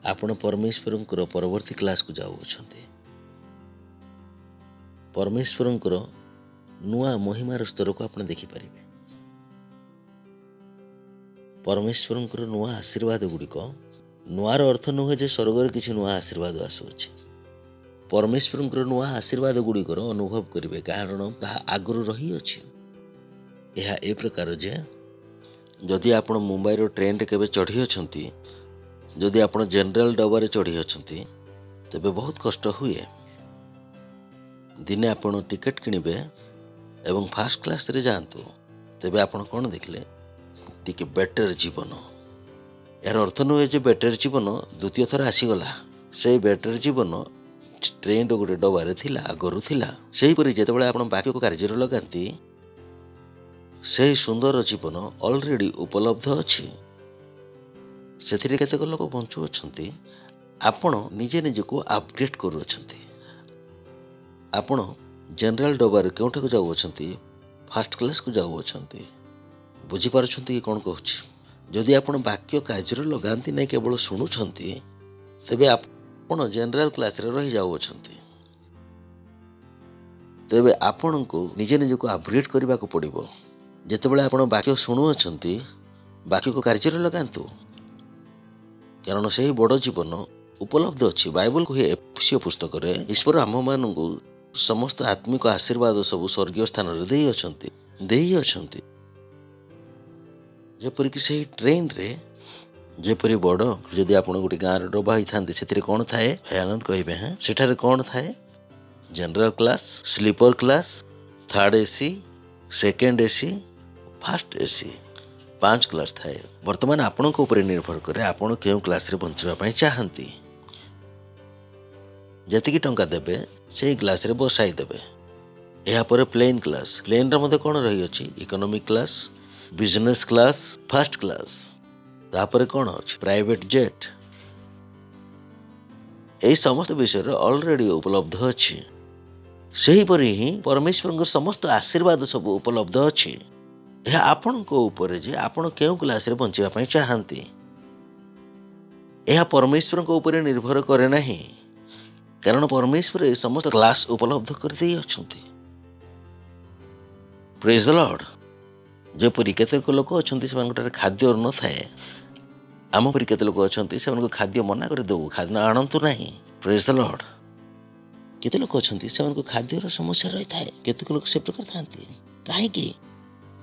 आपण परमेश्वरंकर परवर्ती क्लास को जाउछन्ते। परमेश्वरंकर नुआ महिमार स्तर को आपण देखि परिबे। परमेश्वरंकर नुआ आशीर्वाद गुड़िक नुआर अर्थ नुहे जे स्वर्गर किछि नुआ आशीर्वाद आसुछि। परमेश्वरंकर नुआ आशीर्वाद गुड़िकर अनुभव करेंगे कारण ताहा आगुरी रही अछि। यह ए प्रकार जे जदि आपण मुंबई रो ट्रेन केबे चढ़ी अछंती जदि आपण जनरल डब्बा रे चढ़ी अछंती तेबे बहुत कष्ट हुए। दिने आपण टिकट किनिबे एवं फास्ट क्लास रे जांतु तेबे आपण कोन देखले टिके बेटर जीवन। यार अर्थ नुहे जे बेटर जीवन द्वितीय थर आसीगला। से बेटर जीवन ट्रेन गोटे डबारे थिला आगरू थिला। सेही परि जेतेबेले आपण वाक्य को कार्य लगाती से सुंदर जीवन ऑलरेडी उपलब्ध अछि। सेथिरे केतेक लोक बंचु अछंती आपण निजे निजे को अपग्रेड करू अछंती। आपण जनरल डबारे केउठे को जाउ अछंती फास्ट क्लास को जाउ अछंती। बुझी पारछंती कोन कहूची। जदि आपण वाक्य कार्य लगाती नै केवल सुनुछंती तेबे आपण जनरल क्लास रे रही जाउ अछंती। तेबे आपण को निजे निजे को अपग्रेड करबा को पड़िबो। जेतेबेले आपण वाक्य सुनु अछंती वाक्य को कार्य लगांतु कारण से बड़ जीवन उपलब्ध अछि। बाइबल को एफएसीय पुस्तक रे ईश्वर आम मानू समस्त आत्मिक आशीर्वाद सब स्वर्गीय स्थान रे देई अछंती। जेपरि कि से ट्रेन रे जेपरि बड़ जदि आपण गोटे गाँव डबा होता से कौन थाए आनंद कहे हाँ सेठारे कौन थाए general class sleeper class third AC second AC first AC 5 class थाए। वर्तमान आपण को ऊपर निर्भर करे आपण केउ क्लास रे बंचवा चाहती। जतिकी टंका देबे से क्लास रे बसाई देबे। या पर प्लेन क्लास प्लेन रे मते कोन रही अछि economic class business class fast class तापर कौन अच्छे प्राइवेट जेट। यही समस्त विषय ऑलरेडी उपलब्ध अच्छी। सही परी ही परमेश्वर समस्त आशीर्वाद सब उपलब्ध अच्छी। यह आपण को ऊपर जे आपण केउ क्लास रे बंचिबा पई चाहंती यह परमेश्वर को ऊपर निर्भर करे नहीं कारण परमेश्वर ए समस्त क्लास उपलब्ध कर देई अछंती। Praise the Lord. जेपरि केतेक लोक अछंती से खाद्य न थाए आम परि केते लोक अछंती से खाद्य मना कर दो खाद्य आणंतु नहीं। Praise the Lord. केते लोक अछंती से खाद्यर समस्या रही थाए केते लोक से प्रकार थांती काहेकि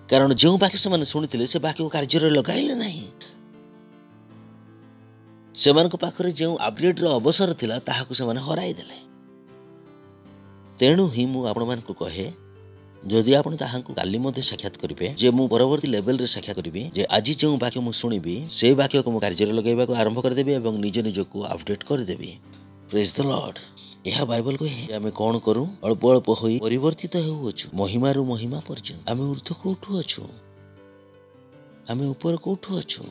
कारण जो वाक्य से माने सुनिथिले से वाक्य को कार्य लगाइले नहीं। से पाखरे जो अपग्रेड रो अवसर थिला ताहाकु से माने हराई देले। तेणु ही मु आपण मानकु कहे जदि आपण ताहांकु काली मध्ये साक्षात करिवे जे मु परवर्ती लेवल रे साक्षात करिवे जे आज जो वाक्य मु सुनिबी से वाक्य को मु कार्य लगाइबा को आरंभ कर देबी एवं निज निज को अपडेट कर देबी। Praise the Lord. यह बाइबल को आमे कोन करू अल्प अल्प होई परिवर्तित हेउछु महिमा रु महिमा पर्यंत आमे ऊर्ध्व को उठु अछु आमे ऊपर को उठु अछु।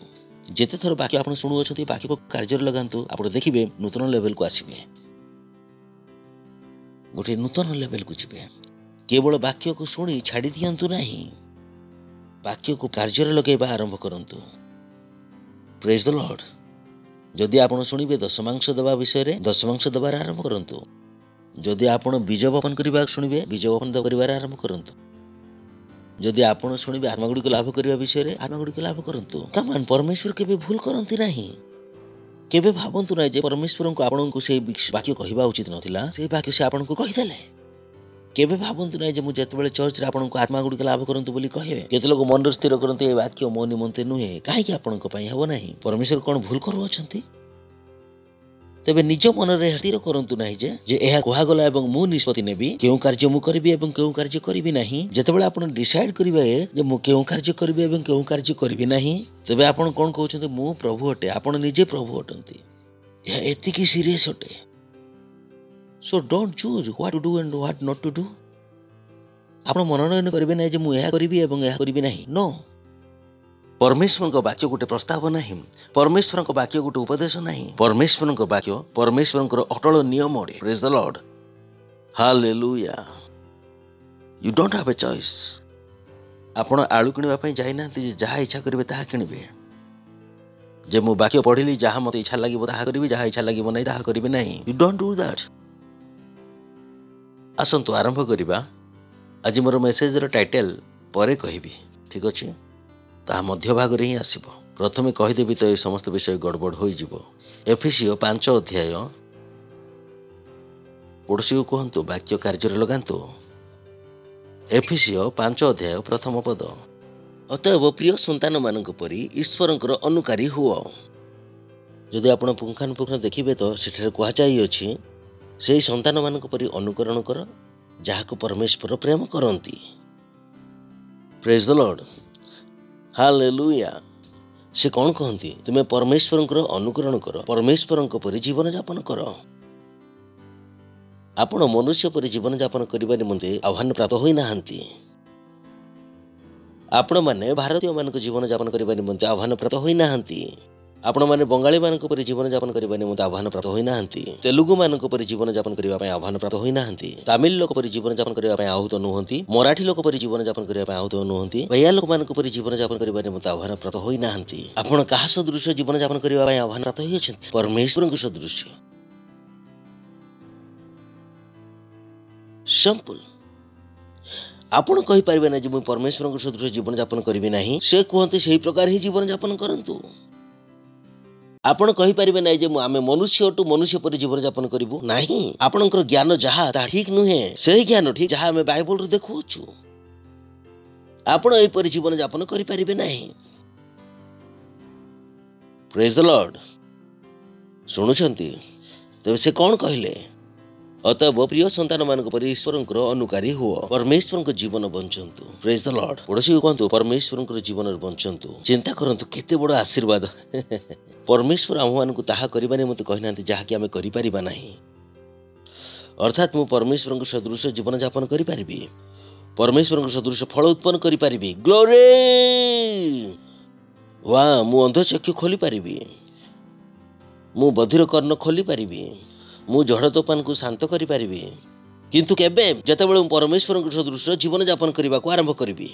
जेते थर वाक्य आपण सुनु अछती वाक्य को कार्य लगांतु आपण देखिबे नूतन लेवल को आसीबे गोटे नूतन लेवल को जिबे। केवल वाक्य को सुनी छाड़ी दियंतु नहीं वाक्य को कार्य लगाइबा आरंभ करंतु। Praise the Lord. जदि आपण सुनिबे दशमांश दबा विषय रे दशमांश दबार आरंभ करंतु। जदि आपण बीज बपन करबा सुनिबे बीज बपन करिवार आरंभ करंतु। जदि आपण सुनिबे आत्मा गुडी को लाभ करबा विषय रे आत्मा गुडी को लाभ करंतु। कमान परमेश्वर केबे भूल करंती नहीं केबे भाबंतु ना जे परमेश्वर को आपनको से वाक्य कहवा उचित नथिला से वाक्य से आपनको कहिदेले केबे भाबंतु ना जे मु जेतेबेले चर्च रे आपनको आत्मा गुडी लाभ करंतु बोली कहे केते लोग मन स्थिर करंतु ए वाक्य मो निमंते नुहे काहे कि आपनको पई हबो नाही परमेश्वर कोन भूल करू अछंती तेबे निज मन रे स्थिर करंतु नाही जे एहा कोहा गला एवं मु निष्पत्ति नेबी केउ कार्य मु करबी एवं केउ कार्य करबी नाही जेतेबेले आपण डिसाइड करिवे जे मु केउ कार्य करबी एवं केउ कार्य करबी नाही तेबे आपण कोन कहउछंती मु प्रभु अटे आपण निजे प्रभु अटंती एहा एति की सीरियस अटे so don't choose what to do and what not to do आपण मनोनयन करबे नाही जे मु एहा करबी एवं एहा करबी नाही नो परमेश्वर को वाक्य गोटे प्रस्ताव नहीं परमेश्वर को वाक्य गोटे उपदेश नहीं परमेश्वर को वाक्य परमेश्वर अटल नियम अटे praise the Lord hallelujah you don't have a choice आपण आलू किणवा पई जाई ना जहा इच्छा करिवे ताहा किणबे जे मु वाक्य पढ़िली जहा मते इच्छा लागिबो ताहा करिवे जहा इच्छा लागिबो नै ताहा करिवे नहीं यू डोंट डू दैट आसंतु आरंभ करिबा आज मोर मेसेज रो टाइटल परे कहिबी ठीक अछि ता मध्य भाग रे ही आसीबो प्रथमे कहिदेबी तो ये समस्त विषय गड़बड़ हो जिवो एफिसियो 5 अध्याय पड़ोसी को कहतु वाक्य कार्य लगातु एफिसियो 5 अध्याय प्रथम पद अतएव प्रिय संतान मानक परी ईश्वरंकर अनुकारी हुओ जदि आपण पुंखानुपुंख देखिबे तो सेठरे कहा जाई अछि सेही संतान मानक परी अनुकरण कर जाहाको परमेश्वर प्रेम करंती प्रेज द लॉर्ड हालेलुया से कौन कहती तुम्हें परमेश्वर अनुकरण कर परमेश्वर परि जीवन यापन कर आपण मनुष्य परि जीवन यापन करने निमंते आह्वान प्राप्त होई नाहंती आपण माने भारतीय मानक जीवन यापन करने निमंते आह्वान प्राप्त होई नाहंती आपण माने बंगाली मानक परि जीवन यापन करने निमंते आह्वान प्राप्त होई नाहंती तेलुगु मानक परि जीवन यापन करबा पय आह्वान प्राप्त होई नाहंती तमिल लोक परि जीवन यापन करबा पय आहुत नुहंती मराठी लोक परि जीवन यापन करबा पय आहुत नुहंती भैया लोक मानक परि जीवन यापन करबा निमंते आह्वान प्राप्त होई नाहंती आपण काहा सदृश जीवन यापन करबा पय आह्वान प्राप्त होई अछि परमेश्वर को सदृश सिंपल आपण कहि पारबे ना जे मु परमेश्वर को सदृश जीवन यापन करबी नाही से कहते सही प्रकार ही जीवन यापन करंतु आपण कहि पारिबे नै जे आमे मनुष्य टू मनुष्य पर जीवन यापन करिवु नाही आपणकर ज्ञान जहा ता ठीक नुहे सही ज्ञान ठीक जहा आमे बाइबल रे देखुछु आपण एई पर जीवन यापन करि पारिबे नाही प्रेज द लॉर्ड सुनुछंती तबे से कोन कहिले अतएव प्रिय संतान मानक पर ईश्वर अनुकारी हुओ परमेश्वर को जीवन बंचंतु प्रेज द लॉर्ड पड़ोसी कहतु परमेश्वर को जीवन बंचंतु चिंता करंतु केते बड़ आशीर्वाद परमेश्वर आम मान ताहा करबा नै मते कहिनांती जहा कि आमे करि परिबा नाही अर्थात मु परमेश्वर को सदृश जीवन यापन करि परिबी परमेश्वर को सदृश फल उत्पन्न करि परिबी ग्लोरी वाह मु अंध चक्षु खोली परिबी मु बधिर कर्ण खोली परिबी मु झड़ तोफान को शांत करि परिबी किंतु केबे जतेबेले परमेश्वर को सदृश जीवन यापन करबा को आरंभ करिबी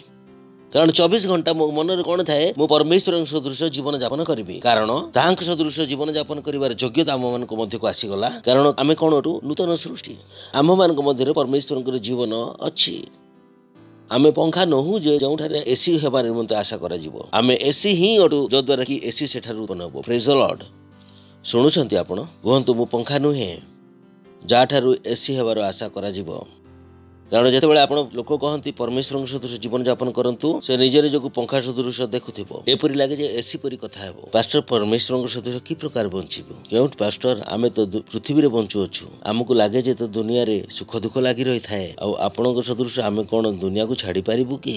कारण 24 घंटा मो मन रे कोन थाए मो परमेश्वर सदृश जीवन यापन करिबी कारण तांक सदृश जीवन यापन करिवार योग्यता आम मान मध्य को आसी गला कारण आमे कोन अटू नूतन सृष्टि आम मान मध्य रे परमेश्वर जीवन अछि आमे पंखा नहु जे जोठारे एसी हेबार निमंते आशा करा जिवो आमे एसी ही अटू जो द्वारा कि एसी सेठारु बनबो प्रेज द लॉर्ड शुणुंट आपण कहतु मु पंखा नुहे जाठारु एसी हेबार आशा करा जिवो कारण जितेबाला आप लोक कहती परमेश्वर सदृश जीवन यापन करंतु से निजे निजक पंखा सदृश देखुथिबो एपरि लागे जे एसी परि कथा हेबो पास्टर परमेश्वर सदृश कि प्रकार बंचिबो क्योंकि पास्टर आमे तो पृथ्वी रे बंचु अछु हमकु लागे जे तो दुनिया रे सुख दुख लागि रही थाए आ आपनक सदृश आमे कोन दुनिया को छाड़ी पारिबु कि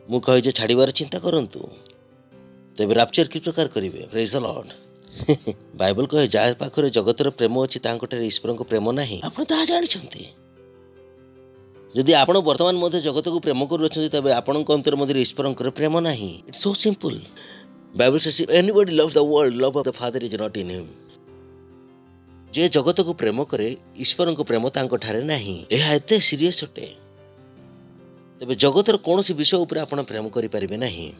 मु कहि जे छाड़ीबार चिंता करंतु तेबे रैप्चर कि प्रकार करिवे प्रेज द लॉर्ड बाइबल कहे जा पाखरे जगतर प्रेम अछि तांकटे ईश्वर को प्रेम नाही आपण ता जानि छथि जदि आपण वर्तमान मध्य जगत को प्रेम करू अछि तबे आपण अंतर मध्य ईश्वर प्रेम नाही it's so simple Bible says anybody loves the world love of the father is not in him जे जगत को प्रेम करे ईश्वर को प्रेम तांको ठारे नाही एहा एते सीरियस अटे तबे जगतर कोनोसी विषय ऊपर आपण प्रेम करि परिबे नाही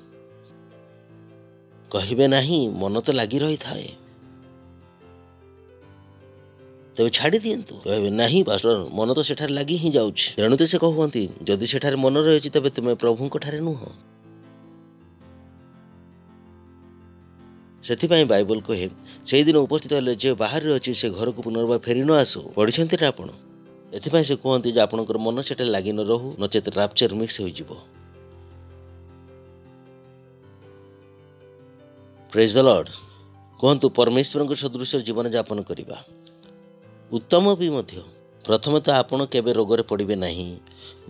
कहिबे नाही मन तो लागि रही थाए तबे छाड़ी दियंतु कहबे नाही पास्टर मन तो सेठार लागि ही जाउछ तेणु तो से कहउंती जदि सेठार मन रहछि तबे तुमे प्रभु को ठारे नुह ସେଥିପାଇଁ ବାଇବଲ କହେ ସେଇଦିନ ଉପସ୍ଥିତ ହେଲେ ଯେ ବାହାରେ ଅଛି ସେ ଘରକୁ ପୁନର୍ବାର ଫେରି ନ ଆସୁ। ପଢ଼ିଛନ୍ତି ନା ଆପଣ? ଏଥିପାଇଁ ସେ କୁହନ୍ତି ଯେ ଆପଣଙ୍କର ମନ ସେଠାରେ ଲାଗି ନ ରହୁ, ନଚେତ ରାପଚର ମିକ୍ସ ହୋଇଯିବ। ପ୍ରେଜ୍ ଦ ଲର୍ଡ। କୁହନ୍ତୁ ପରମେଶ୍ୱରଙ୍କ ସଦୃଶ ଜୀବନଯାପନ କରିବା ଉତ୍ତମ ବି ମଧ୍ୟ। ପ୍ରଥମେ ତ ଆପଣ କେବେ ରୋଗରେ ପଡ଼ିବେ ନାହିଁ,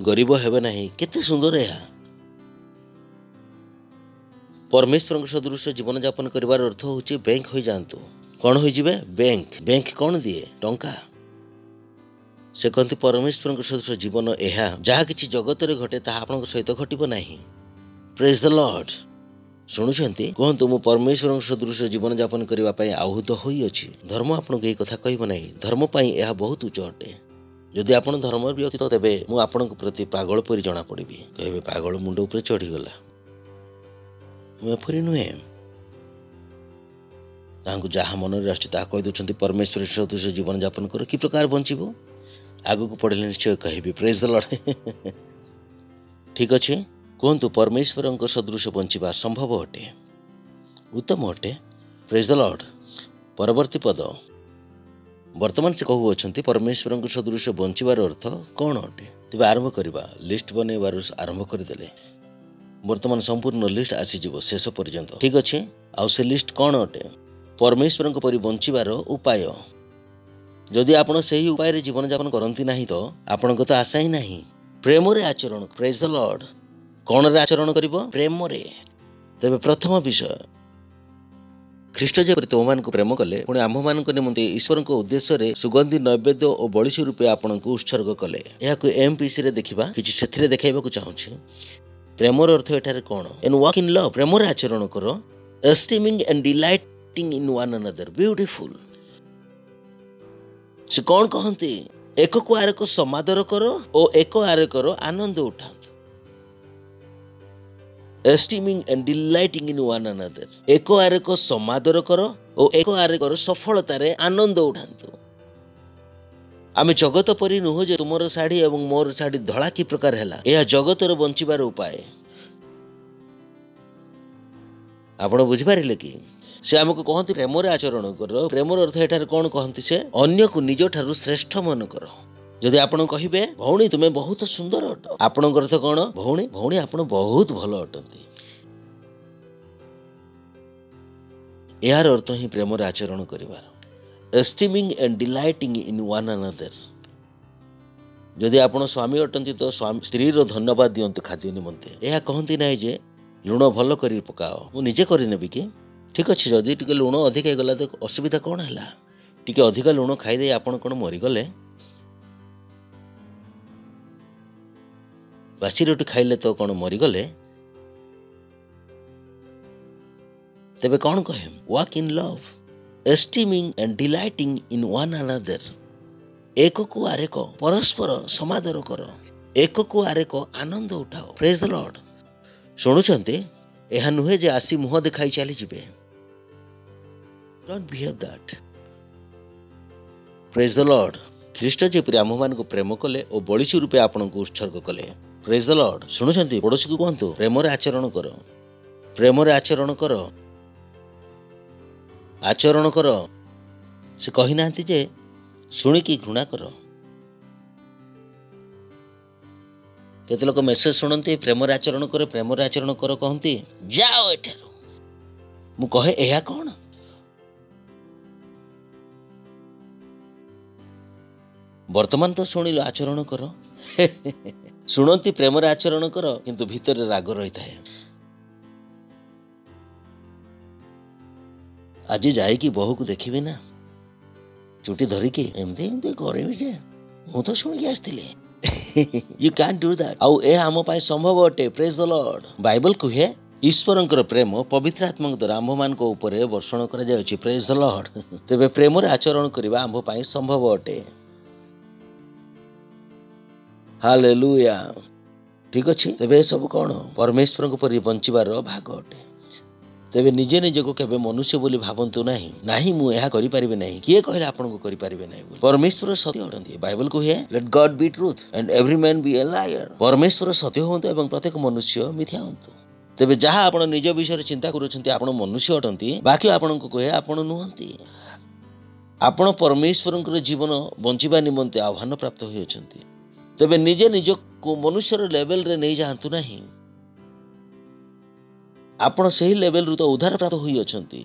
ଗରିବ ହେବେ ନାହିଁ। କେତେ ସୁନ୍ଦର ଏହା। ପରମେଶ୍ୱରଙ୍କ ସଦୃଶ ଜୀବନଯାପନ କରିବାର ଅର୍ଥ ହେଉଛି ବ୍ୟାଙ୍କ ହୋଇଯାଆନ୍ତୁ। କ'ଣ ହୋଇଯିବେ? ବ୍ୟାଙ୍କ କ'ଣ ଦିଏ? ଟଙ୍କା। ସେ କହନ୍ତି ପରମେଶ୍ୱରଙ୍କ ସଦୃଶ ଜୀବନ ଏହା, ଯାହା କିଛି ଜଗତରେ ଘଟେ ତାହା ଆପଣଙ୍କ ସହିତ ଘଟିବ ନାହିଁ। ପ୍ରେଜ୍ ଦ ଲର୍ଡ। ଶୁଣୁଛନ୍ତି? କୁହନ୍ତୁ ମୁଁ ପରମେଶ୍ୱରଙ୍କ ସଦୃଶ ଜୀବନଯାପନ କରିବା ପାଇଁ ଆହୁତ ହୋଇଅଛି। ଧର୍ମ ଆପଣଙ୍କୁ ଏହି କଥା କହିବ ନାହିଁ। ଧର୍ମ ପାଇଁ ଏହା ବହୁତ ଉଚ୍ଚ ଅଟେ। ଯଦି ଆପଣ ଧର୍ମ ବ୍ୟତୀତ ତେବେ ମୁଁ ଆପଣଙ୍କ ପ୍ରତି ପାଗଳ ପରି ଜଣାପଡ଼ିବି। କହିବେ ପାଗଳ ମୁଣ୍ଡ ଉପରେ ଚଢ଼ିଗଲା। ମୁଁ ଏପରି ନୁହେଁ। ତାଙ୍କୁ ଯାହା ମନରେ ଆସୁଛି ତାହା କହିଦେଉଛନ୍ତି ପରମେଶ୍ୱର ସଦୃଶ ଜୀବନଯାପନ କର। କି ପ୍ରକାର ବଞ୍ଚିବ? ଆଗକୁ ପଢ଼ିଲେ ନିଶ୍ଚୟ କହିବି। ପ୍ରେଜ୍ ଦ ଲର୍ଡ। ଠିକ୍ ଅଛି। କୁହନ୍ତୁ ପରମେଶ୍ୱରଙ୍କ ସଦୃଶ ବଞ୍ଚିବା ସମ୍ଭବ ଅଟେ, ଉତ୍ତମ ଅଟେ। ପ୍ରେଜ୍ ଦ ଲର୍ଡ। ପରବର୍ତ୍ତୀ ପଦ। ବର୍ତ୍ତମାନ ସେ କହୁଅଛନ୍ତି ପରମେଶ୍ୱରଙ୍କ ସଦୃଶ ବଞ୍ଚିବାର ଅର୍ଥ କ'ଣ ଅଟେ? ତେବେ ଆରମ୍ଭ କରିବା। ଲିଷ୍ଟ ବନେଇବାରୁ ଆରମ୍ଭ କରିଦେଲେ। ବର୍ତ୍ତମାନ ସମ୍ପୂର୍ଣ୍ଣ ଲିଷ୍ଟ ଆସିଯିବ ଶେଷ ପର୍ଯ୍ୟନ୍ତ। ଠିକ୍ ଅଛି। ଆଉ ସେ ଲିଷ୍ଟ କ'ଣ ଅଟେ? ପରମେଶ୍ୱରଙ୍କ ପରି ବଞ୍ଚିବାର ଉପାୟ। ଯଦି ଆପଣ ସେହି ଉପାୟରେ ଜୀବନଯାପନ କରନ୍ତି ନାହିଁ ତ ଆପଣଙ୍କ ତ ଆଶା ହିଁ ନାହିଁ। ପ୍ରେମରେ ଆଚରଣ। ପ୍ରେଜ୍ ଦ ଲର୍ଡ। କ'ଣରେ ଆଚରଣ କରିବ? ପ୍ରେମରେ। ତେବେ ପ୍ରଥମ ବିଷୟ, ଖ୍ରୀଷ୍ଟ ଯେପରି ତୁମମାନଙ୍କୁ ପ୍ରେମ କଲେ ପୁଣି ଆମ୍ଭମାନଙ୍କ ନିମନ୍ତେ ଈଶ୍ୱରଙ୍କ ଉଦ୍ଦେଶ୍ୟରେ ସୁଗନ୍ଧି ନୈବେଦ୍ୟ ଓ ବଳିସି ରୂପେ ଆପଣଙ୍କୁ ଉତ୍ସର୍ଗ କଲେ। ଏହାକୁ MPCରେ ଦେଖିବା। କିଛି ସେଥିରେ ଦେଖାଇବାକୁ ଚାହୁଁଛି। ପ୍ରେମର ଅର୍ଥ ଏଠାରେ କ'ଣ? And walk in love. ପ୍ରେମରେ ଆଚରଣ କର। Esteeming and delighting in one another. Beautiful. ସେ କ'ଣ କହନ୍ତି? ଏକକୁ ଆରେକ ସମାଦର କର ଓ ଏକ ଆରେକର ଆନନ୍ଦ ଉଠାନ୍ତୁ। ଏଷ୍ଟିମିଂ ଆଣ୍ଡ ଡିଲାଇଟିଂ ଇନ୍ ୱାନ୍ ଆନଦର। ଏକ ଆରେକ ସମାଦର କର ଓ ଏକ ଆରେକର ସଫଳତାରେ ଆନନ୍ଦ ଉଠାନ୍ତୁ। ଆମେ ଜଗତ ପରି ନୁହଁ ଯେ ତୁମର ଶାଢ଼ୀ ଏବଂ ମୋର ଶାଢ଼ୀ ଧଳା କି ପ୍ରକାର ହେଲା। ଏହା ଜଗତର ବଞ୍ଚିବାର ଉପାୟ। ଆପଣ ବୁଝିପାରିଲେ କି? ସେ ଆମକୁ କହନ୍ତି ପ୍ରେମରେ ଆଚରଣ କର। ପ୍ରେମର ଅର୍ଥ ଏଠାରେ କ'ଣ କହନ୍ତି? ସେ ଅନ୍ୟକୁ ନିଜଠାରୁ ଶ୍ରେଷ୍ଠ ମନେ କର। ଯଦି ଆପଣ କହିବେ ଭଉଣୀ ତୁମେ ବହୁତ ସୁନ୍ଦର ଅଟ, ଆପଣଙ୍କ ଅର୍ଥ କ'ଣ? ଭଉଣୀ ଆପଣ ବହୁତ ଭଲ ଅଟନ୍ତି। ଏହାର ଅର୍ଥ ହିଁ ପ୍ରେମରେ ଆଚରଣ କରିବାର। ଏଷ୍ଟିମିଂ ଆଣ୍ଡ ଡିଲାଇଟିଂ ଇନ୍ ୱାନ୍ ଆନଦର। ଯଦି ଆପଣ ସ୍ୱାମୀ ଅଟନ୍ତି ତ ସ୍ତ୍ରୀର ଧନ୍ୟବାଦ ଦିଅନ୍ତୁ ଖାଦ୍ୟ ନିମନ୍ତେ। ଏହା କହନ୍ତି ନାହିଁ ଯେ ଲୁଣ ଭଲ କରି ପକାଅ, ମୁଁ ନିଜେ କରିନେବି କି? ଠିକ୍ ଅଛି। ଯଦି ଟିକେ ଲୁଣ ଅଧିକ ହେଇଗଲା ତ ଅସୁବିଧା କ'ଣ ହେଲା? ଟିକେ ଅଧିକା ଲୁଣ ଖାଇଦେଇ ଆପଣ କ'ଣ ମରିଗଲେ? ବାସି ରୁଟି ଖାଇଲେ ତ କ'ଣ ମରିଗଲେ? ତେବେ କ'ଣ କହେ? Walk in love, esteeming and delighting in one another. ଏକକୁ ଆରେକ ପରସ୍ପର ସମାଦର କର। ଏକକୁ ଆରେକ ଆନନ୍ଦ ଉଠାଅ। ପ୍ରେଜ୍ ଦ ଲର୍ଡ। ଶୁଣୁଛନ୍ତି? ଏହା ନୁହେଁ ଯେ ଆସି ମୁହଁ ଦେଖାଇ ଚାଲିଯିବେ। Don't behave that. ପ୍ରେଜ୍ ଦ ଲର୍ଡ। ଖ୍ରୀଷ୍ଟ ଯେପରି ଆମ୍ଭମାନଙ୍କୁ ପ୍ରେମ କଲେ ଓ ବଳିସି ରୂପେ ଆପଣଙ୍କୁ ଉତ୍ସର୍ଗ କଲେ। ପ୍ରେଜ୍ ଦ ଲର୍ଡ। ଶୁଣୁଛନ୍ତି? ପଡ଼ୋଶୀକୁ କୁହନ୍ତୁ ପ୍ରେମରେ ଆଚରଣ କର। ପ୍ରେମରେ ଆଚରଣ କର। ଆଚରଣ କର। ସେ କହିନାହାନ୍ତି ଯେ ଶୁଣିକି ଘୃଣା କର। କେତେ ଲୋକ ମେସେଜ ଶୁଣନ୍ତି ପ୍ରେମରେ ଆଚରଣ କର, ପ୍ରେମରେ ଆଚରଣ କର କହନ୍ତି, ଯାଅ ଏଠାରୁ। ମୁଁ କହେ ଏହା କ'ଣ? ବର୍ତ୍ତମାନ ତ ଶୁଣିଲ ଆଚରଣ କର। ଶୁଣନ୍ତି ପ୍ରେମରେ ଆଚରଣ କର, କିନ୍ତୁ ଭିତରେ ରାଗ ରହିଥାଏ। ଆଜି ଯାଇକି ବୋହୂକୁ ଦେଖିବି ନା, ଚୁଟି ଧରିକି ଏମିତି କରିବି ଯେ ମୁଁ ତ ଶୁଣିକି ଆସିଥିଲି। You can't do that. ଆଉ ଏହା ଆମ ପାଇଁ ସମ୍ଭବ ଅଟେ। ପ୍ରେଜ୍ ଦ ଲର୍ଡ। ବାଇବଲ କୁହେ ଈଶ୍ୱରଙ୍କର ପ୍ରେମ ପବିତ୍ର ଆତ୍ମାଙ୍କ ଦ୍ୱାରା ଆମ୍ଭମାନଙ୍କ ଉପରେ ବର୍ଷଣ କରାଯାଉଛି। ପ୍ରେଜ୍ ଦ ଲର୍ଡ। ତେବେ ପ୍ରେମରେ ଆଚରଣ କରିବା ଆମ୍ଭ ପାଇଁ ସମ୍ଭବ ଅଟେ। ହାଲେଲୁୟା। ଠିକ୍ ଅଛି। ତେବେ ଏସବୁ କ'ଣ? ପରମେଶ୍ୱରଙ୍କ ପରି ବଞ୍ଚିବାର ଭାଗ ଅଟେ। ତେବେ ନିଜେ ନିଜକୁ କେବେ ମନୁଷ୍ୟ ବୋଲି ଭାବନ୍ତୁ ନାହିଁ ମୁଁ ଏହା କରିପାରିବି ନାହିଁ। କିଏ କହିଲେ ଆପଣଙ୍କୁ କରିପାରିବେ ନାହିଁ ବୋଲି? ପରମେଶ୍ୱର ସତ୍ୟ ଅଟନ୍ତି। ବାଇବଲ କୁହେ late god B truth and every man B A lyre. ପରମେଶ୍ୱର ସତ୍ୟ ହୁଅନ୍ତୁ ଏବଂ ପ୍ରତ୍ୟେକ ମନୁଷ୍ୟ ମିଥ୍ୟା ହୁଅନ୍ତୁ। तेबे जहाँ आपण निज विषय चिंता करुछंती आपण मनुष्य अटंती बाकी आपण को कहे आपण नुहंती आपण परमेश्वर जीवन बंचिबा निमंते आह्वान प्राप्त होइछंती तेबे निजे निज को मनुष्यर लेवल रे नहीं जातु नहीं आपण सही लेवल रु तो उद्धार प्राप्त होइछंती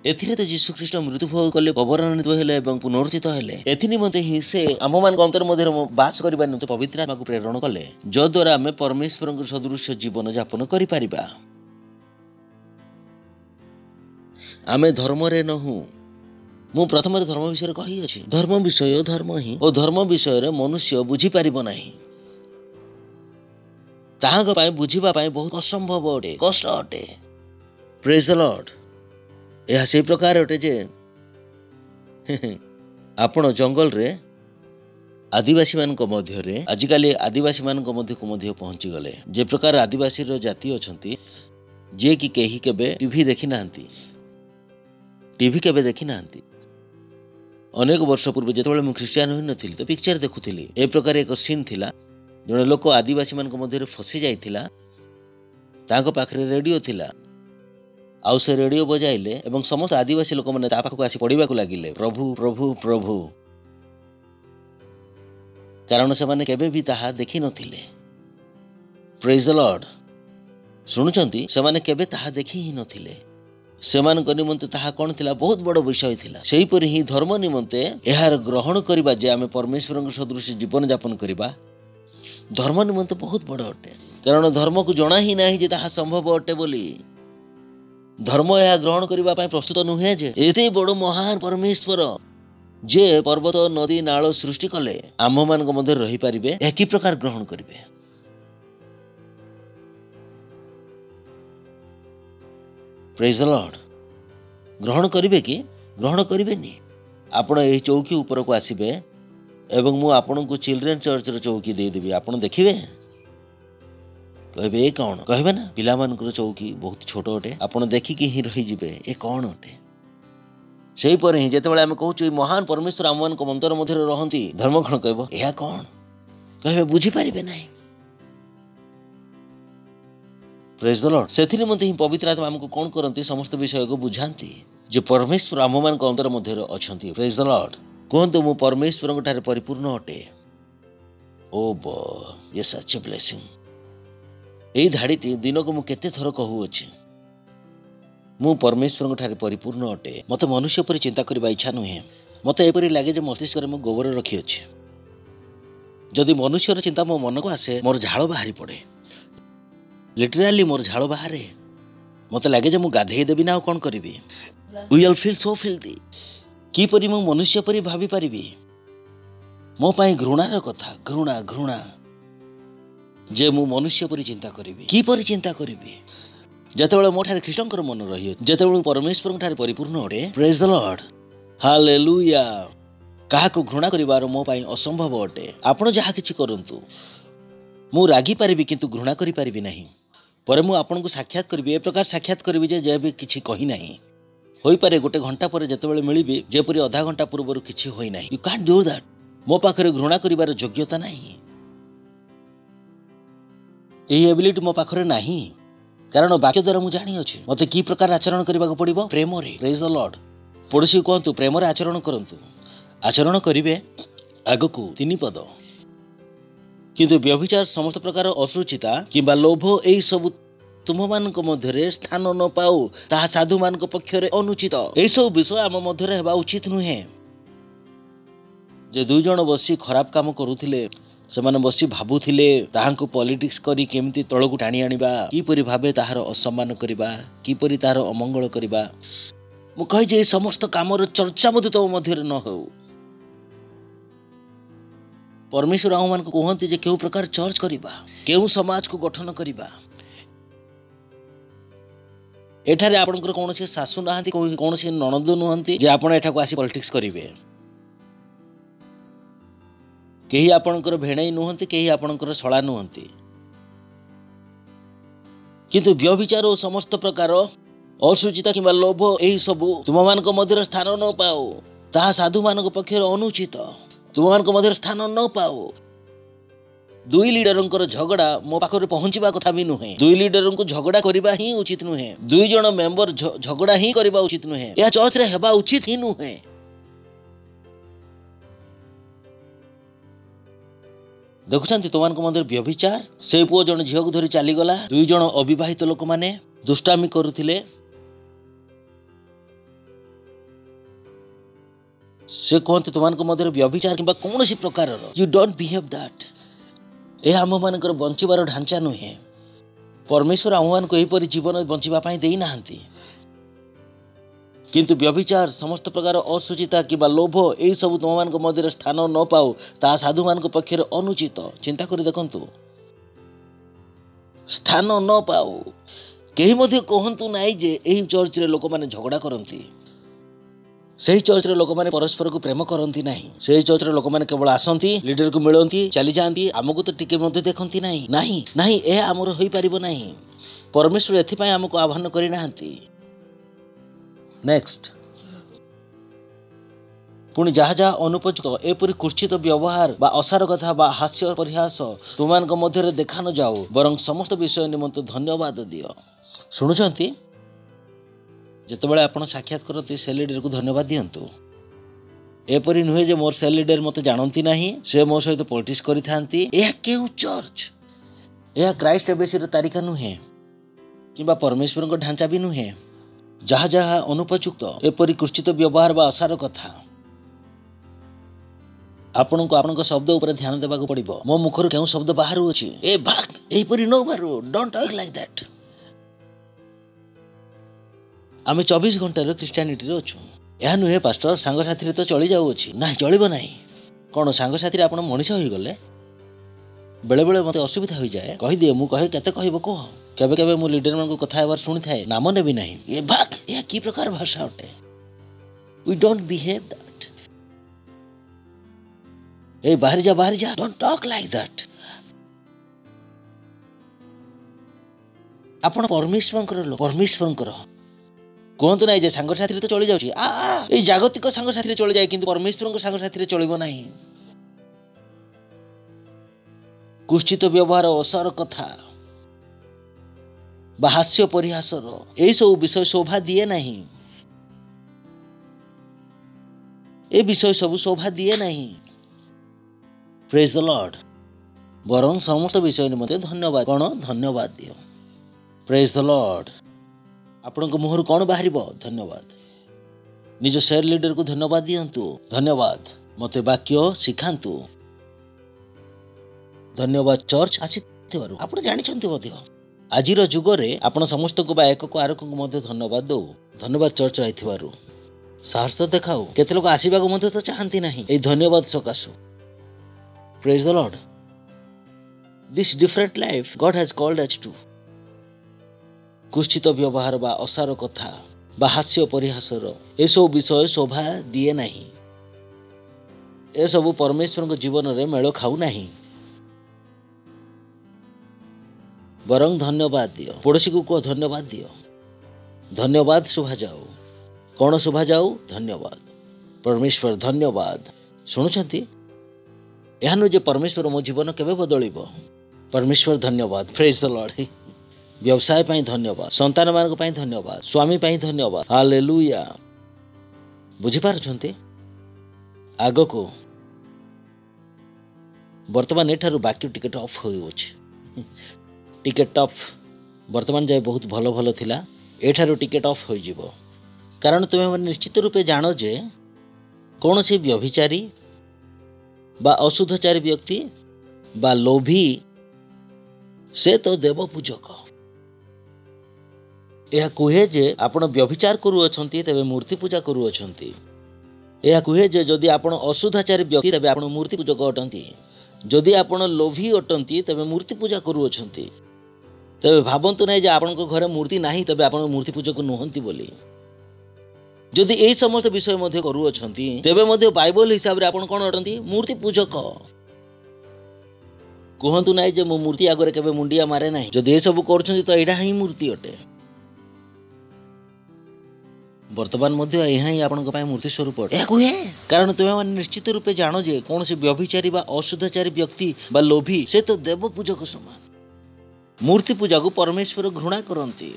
एथिरे तो यीशु ख्रीष्ट मृत्युभोग कले पवरान्वित हेले एवं पुनरुत्थित हेले एथि निमंते ही से आम मान अंतर मध्य बास करबा निमंते पवित्र आत्मा को प्रेरण कले जो द्वारा आमे परमेश्वर सदृश जीवन यापन करि परिबा आमे धर्म रे नहु मु प्रथम धर्म विषय कही अछि धर्म विषय धर्म ही और धर्म विषय रे मनुष्य बुझी परिबो नाही ताहाक पाए बुझिबा पाए बहुत असंभव अटे कष्ट अटे प्रेज द लॉर्ड यह से प्रकार अटे जे आपण जंगल रे आदिवासी मान मध्य रे आजिकाली आदिवासी मान मध्य को मध्य पहुंची गले जे प्रकार आदिवासी रो जाति अछंती जे कि केही केबे टीवी देखि नांती टीवी केबे देखि नांती अनेक वर्ष पूर्व जेतेबेले मु ख्रिस्टियन होई नथिली तो पिक्चर देखुथिली ए प्रकार एक सीन थिला जने लोक आदिवासी मान मध्य फसी जाइथिला तांको पाखरे रेडियो थिला आउ से रेडियो बजाइले एवं समस्त आदिवासी लोक माने ता पाखକୁ आसी पड़िबा को लागिले प्रभु प्रभु प्रभु कारण से माने केबे भी ताहा देखि नथिले प्रेज द लॉर्ड सुनुचंती से माने केबे ताहा देखि ही नथिले सेमान निमंते ताहा कौन थिला बहुत बड़ विषय थिला सेही परि ही धर्म निमंते एहार ग्रहण करिबा जे आमे परमेश्वर सदृश जीवन यापन करिबा धर्म निमंते बहुत बड़ अटे कारण धर्म को जणा ही नाही जे ताहा संभव अटे बोली धर्म यह ग्रहण करबा पय प्रस्तुत नुहे जे एते बड़ महान परमेश्वर जे पर्वत नदी नाल सृष्टि कले आम मान मध्य रही पारिबे एक ही प्रकार ग्रहण करिवे प्रेज द लॉर्ड ग्रहण करिवे कि ग्रहण करिवेनी आपण एही चौकी ऊपर को आसीबे एवं मु आपण को चिल्ड्रेन चर्च रो चौकी दे देबी आपण देखिबे कहबे ए कौन कहबे ना पिला मानकर चौकी बहुत छोट अटे आपण देखिकी ही रही जिबे ए कौन अटे सेही पर ही जेतेबेले आमे कहूछु महान परमेश्वर आम मान मंतर मध्य रहंती धर्म कोन कहबो एहा कौन कहबे बुझी पारिबे नाही प्रेज द लॉर्ड सेथि निमंते ही पवित्र आत्मा हमको कोन करंती समस्त विषय को बुझांती जे परमेश्वर आम मान अंतर मध्य अछंती प्रेज द लॉर्ड कहंतु मु परमेश्वर ठारे परिपूर्ण अटे ओ बो ये सच ए ब्लेसिंग एई धाड़ीटी दिन को मु केते थर कहूअछि मु परमेश्वर ठारे परिपूर्ण अटे मते मनुष्य पर चिंता करबा इच्छा नुहे मते एपरि लागे जे मस्तिष्क रे मु गोबर रखी अछि जदि मनुष्यर चिंता मो मन को आसे मोर झाळ बाहरी पड़े लिटराली मोर झाळ बाहरे मते लागे जे मु गाधेई देबी ना कोन करिवि we will feel so filthy की परि मु मनुष्य परि भाबी परिबि मो पाई घृणार कथा घृणा घृणा जे मु मनुष्य परि चिंता करिवि की परि चिंता करिवि जेतेबेले मो ठारे ख्रीष्टंकर मन रही जेतेबेले परमेश्वर ठारे परिपूर्ण अटे प्रेज द लॉर्ड हालेलुया काहा को घृणा करिवार मो पाई असंभव अटे आपण जहा किछि करंतु मु रागी परिबि किंतु घृणा करि परिबि नाही पर मु आपण को साक्षात करबि ए प्रकार साक्षात करबि जे भी किछि कहि नाही होई पारे गोटे घंटा पर जेतेबेले मिलिबि जेपरि आधा घंटा पूर्वरु किछि होई नाही यू कांट डू दैट मो पाखरे घृणा करिवार योग्यता नाही एही एबिलिटी मो पाखरे नाही कारण वाक्य द्वारा मु जानी अछि मते की प्रकार आचरण करबा को पड़िबो प्रेम रे प्रेज द लॉर्ड पड़ोसी कहंतु प्रेम रे आचरण करंतु आचरण करिवे आगकू तीन पद किंतु व्यभिचार समस्त प्रकार असुचिता किंबा लोभ एई सब तुम मानक मध्यरे स्थान न पाऊ ताहा साधु मानक पक्षरे अनुचित एई सब विषय आम मध्यरे हेबा उचित नुहे जे दुई जण बसी खराब काम करूथिले सेमाने बसी भाबुथिले ताहांको पॉलिटिक्स करी केमती तळकु टाणी आनिबा की परि भाबे ताहार असम्मान करिबा की परि ताहार अमंगल करिबा मु कहि जे समस्त कामर चर्चा मते तो मध्यरे न हो परमेश्वर आम मानक कहंती जे केउ प्रकार चर्च करिबा केउ समाज को गठन करिबा एठारे आपनकर कोनोसी सासु नाहंती कोनोसी ननद नुहंती जे आपण एठाको आसी पॉलिटिक्स करिवे केही आपणकर भेणई नुहंती केही आपणकर छळा नुहंती किंतु व्यभिचार और समस्त प्रकार असुचिता किंबा लोभ एही सब तुम मानक मध्य स्थान न पाओ ताहा साधु मानक पक्षर अनुचित तुम मानक मध्य स्थान न पाओ दुई लीडरंकर झगड़ा मो पाखरे पहुंचवा कथा भी नुहे। दुई लीडरंकु झगड़ा करिबा ही उचित नुहे। दुई जण मेंबर झगड़ा ही करिबा उचित नुहे। या चर्च रे हेबा उचित ही नुहे। देखुछंती तुमान को मध्य व्यभिचार से पुओ जण झियो को धरी चली गला। दुई जण अविवाहित लोक माने दुष्टामी करुथिले। से कहते तुमान को मध्य व्यभिचार किंबा कौन प्रकार यू डोंट बिहेव दैट। यह आम मानकर बंचार ढांचा नुहे। परमेश्वर आम मान को यहीपरि जीवन बंचापी दे ना किंतु व्यभिचार समस्त प्रकार असुचिता किंबा लोभ यही सब तुम मान मध्य स्थान न पाऊ ता साधु मान पक्षर अनुचित। चिंता कर देखु स्थान न पाऊ कहीं मध्य कहतु नाई जे यही चर्च रे लोक माने झगड़ा करती। सही चर्च रे लोक माने परस्पर को प्रेम करती नहीं। सही चर्च रे लोक माने केवल आसंती लीडर को मिलती चली जाती आमको तो टिके मध्य देखती नहीं नहीं नहीं ए आमर होई परिबो नहीं। परमेश्वर एथिपाई आमको आह्वान करि नाहंती। नेक्स्ट पुणी जहाँ जहाँ अनुपयुक्त एपरी कुर्चित व्यवहार बा असार कथा बा हास्य परिहास तुमान मध्य देखा न जाऊ बरं समस्त विषय निमंत धन्यवाद दियो। शुणुचंती जितेबाला आपण साक्षात करती सेल लीडर को धन्यवाद दियंतु। एपरी नुहे जे मोर सेल लीडर मते जानती नहीं से मो सहित पॉलिटिक्स करि थांती। यह केउ चर्च यह क्राइस्ट एबेसी तारिका नुहे किंबा परमेश्वर को ढांचा भी नुहे। जहाँ जहाँ अनुपयुक्त एपरी कुर्चित व्यवहार बा असार कथा आपण को शब्द उपर ध्यान देवा पड़ो। मो मुखर क्यों शब्द बाहर अच्छी ए भाग एपरी नो बारू डोंट टॉक लाइक दैट। आम 24 घंटार क्रिस्टियानिटी रे अच्छु। यह नुहे पास्टर सांगसाथी तो चली जाऊँगी ना चलो ना कौन सांगसाथी आप मनीष हो गले बेले बेले मत असुविधा हो जाए कहीदे मु कहे केते कहब कह केबे केबे मो लीडर मान को कथा हेबार सुनी थाए नाम ने भी नहीं ये भाग यह की प्रकार भाषा अटे। We don't behave that. ए बाहर जा डोंट टॉक लाइक दैट। आपण परमेश्वर कहतु ना सांगसाथी तो चली जाऊँगी ये जागतिक सांगसाथी चली जाए किंतु परमेश्वर सांगसाथी चलो ना। कुश्चित व्यवहार असार कथा बा हास्य परिहासर यही सब विषय शोभा दिए नहीं। ए विषय सब शोभा दिए नहीं। Praise the Lord. बरं समस्त विषय निमंते धन्यवाद कौन धन्यवाद दियो। Praise the Lord. आपण को मुहर कौन बाहर धन्यवाद। निज शेयर लीडर को धन्यवाद दियंतु धन्यवाद मते वाक्य शिखांतु धन्यवाद चर्च आसिथिबारु। आपण जानिछंती मध्य आजिर जुगरे आपण समस्त को बा एक को आरक को मध्य धन्यवाद दो। धन्यवाद चर्च आइथिबारु साहस तो देखाओ। केते लोक आसीबा को मध्य तो चाहंती नहीं ए धन्यवाद सकासु। Praise the Lord. This different life God has called us to. कुश्चित व्यवहार बा असार कथा बा हास्य परिहासर ए सब विषय शोभा दिए नहीं। ए सब परमेश्वर को जीवन रे मेल खाऊ नहीं। बरं धन्यवाद दियो। पड़ोसी को कह धन्यवाद दियो। धन्यवाद शुभा जाऊ कौन शुभा जाऊ धन्यवाद परमेश्वर धन्यवाद। शुणुछंती यह नु जे परमेश्वर मो जीवन केबे बदलिबो। परमेश्वर धन्यवाद। Praise the Lord. व्यवसाय पाई धन्यवाद संतान मान पाई धन्यवाद स्वामी पाई धन्यवाद। हालेलुया। बुझी पारुछंती आग को वर्तमान एठारु बाकी टिकेट ऑफ हो टिकेट ऑफ वर्तमान जाए बहुत भल भल थिला एठारु टिकेट ऑफ हो जिवो। कारण तुमे मन निश्चित रूपे जानो जे कौन सी व्यभिचारी बा अशुद्धचारी व्यक्ति बा लोभी से तो देव पूजक। यह कहे जे आपण व्यभिचार करुअछंती तेबे मूर्ति पूजा करुअछंती। यह कहे जे जदि आपण अशुद्धाचारी व्यक्ति तेबे आपण मूर्ति पूजक अटंती। जदि आपण लोभी अटंती तेबे मूर्ति पूजा करुअछंती। तेबे भाबंतु नहीं जे आपण को घरे मूर्ति नाही तेबे आपण मूर्ति पूजक नुहंती बोली। जदि एही समस्त विषय मध्ये करुअछंती तेबे मध्ये बाइबल हिसाब रे आपण कोन अटंती मूर्ति पूजक। कहतु ना जे मो मूर्ति आगरे केबे मुंडिया मारे नाही। जदि ए सब करछंती तो एडा ही मूर्ति अटे। ବର୍ତ୍ତମାନ ମଧ୍ୟ ଏହା ହିଁ ଆପଣଙ୍କ ପାଇଁ ମୂର୍ତ୍ତି ସ୍ୱରୂପ ଏହା କୁହେ। କାରଣ ତୁମେମାନେ ନିଶ୍ଚିତ ରୂପେ ଜାଣ ଯେ କୌଣସି ବ୍ୟଭିଚାରୀ ବା ଅଶୁଦ୍ଧଚାରୀ ବ୍ୟକ୍ତି ବା ଲୋଭୀ ସେ ତ ଦେବ ପୂଜକ ସମାନ। ମୂର୍ତ୍ତି ପୂଜାକୁ ପରମେଶ୍ୱର ଘୃଣା କରନ୍ତି।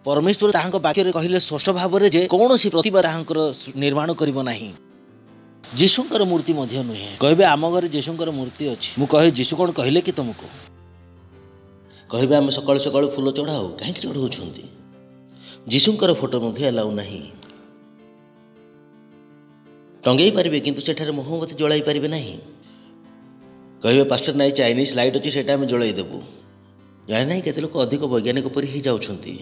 ପରମେଶ୍ୱର ତାହାଙ୍କ ବାକ୍ୟରେ କହିଲେ ସ୍ପଷ୍ଟ ଭାବରେ ଯେ କୌଣସି ପ୍ରତିଭା ତାହାଙ୍କର ନିର୍ମାଣ କରିବ ନାହିଁ। ଯୀଶୁଙ୍କର ମୂର୍ତ୍ତି ମଧ୍ୟ ନୁହେଁ। କହିବେ ଆମ ଘରେ ଯୀଶୁଙ୍କର ମୂର୍ତ୍ତି ଅଛି। ମୁଁ କହେ ଯୀଶୁ କ'ଣ କହିଲେ କି ତୁମକୁ? କହିବେ ଆମେ ସକାଳୁ ସକାଳୁ ଫୁଲ ଚଢ଼ାଉ। କାହିଁକି ଚଢ଼ାଉଛନ୍ତି? ଯୀଶୁଙ୍କର ଫଟୋ ମଧ୍ୟ ଏଲାଉ ନାହିଁ। ଟଙ୍ଗେଇ ପାରିବେ କିନ୍ତୁ ସେଠାରେ ମହମବତୀ ଜଳାଇ ପାରିବେ ନାହିଁ। କହିବେ ପାଷ୍ଟର ନାଇଁ ଚାଇନିଜ୍ ଲାଇଟ୍ ଅଛି ସେଇଟା ଆମେ ଜଳାଇ ଦେବୁ। ଜାଣେ ନାହିଁ କେତେ ଲୋକ ଅଧିକ ବୈଜ୍ଞାନିକ ପରି ହେଇଯାଉଛନ୍ତି।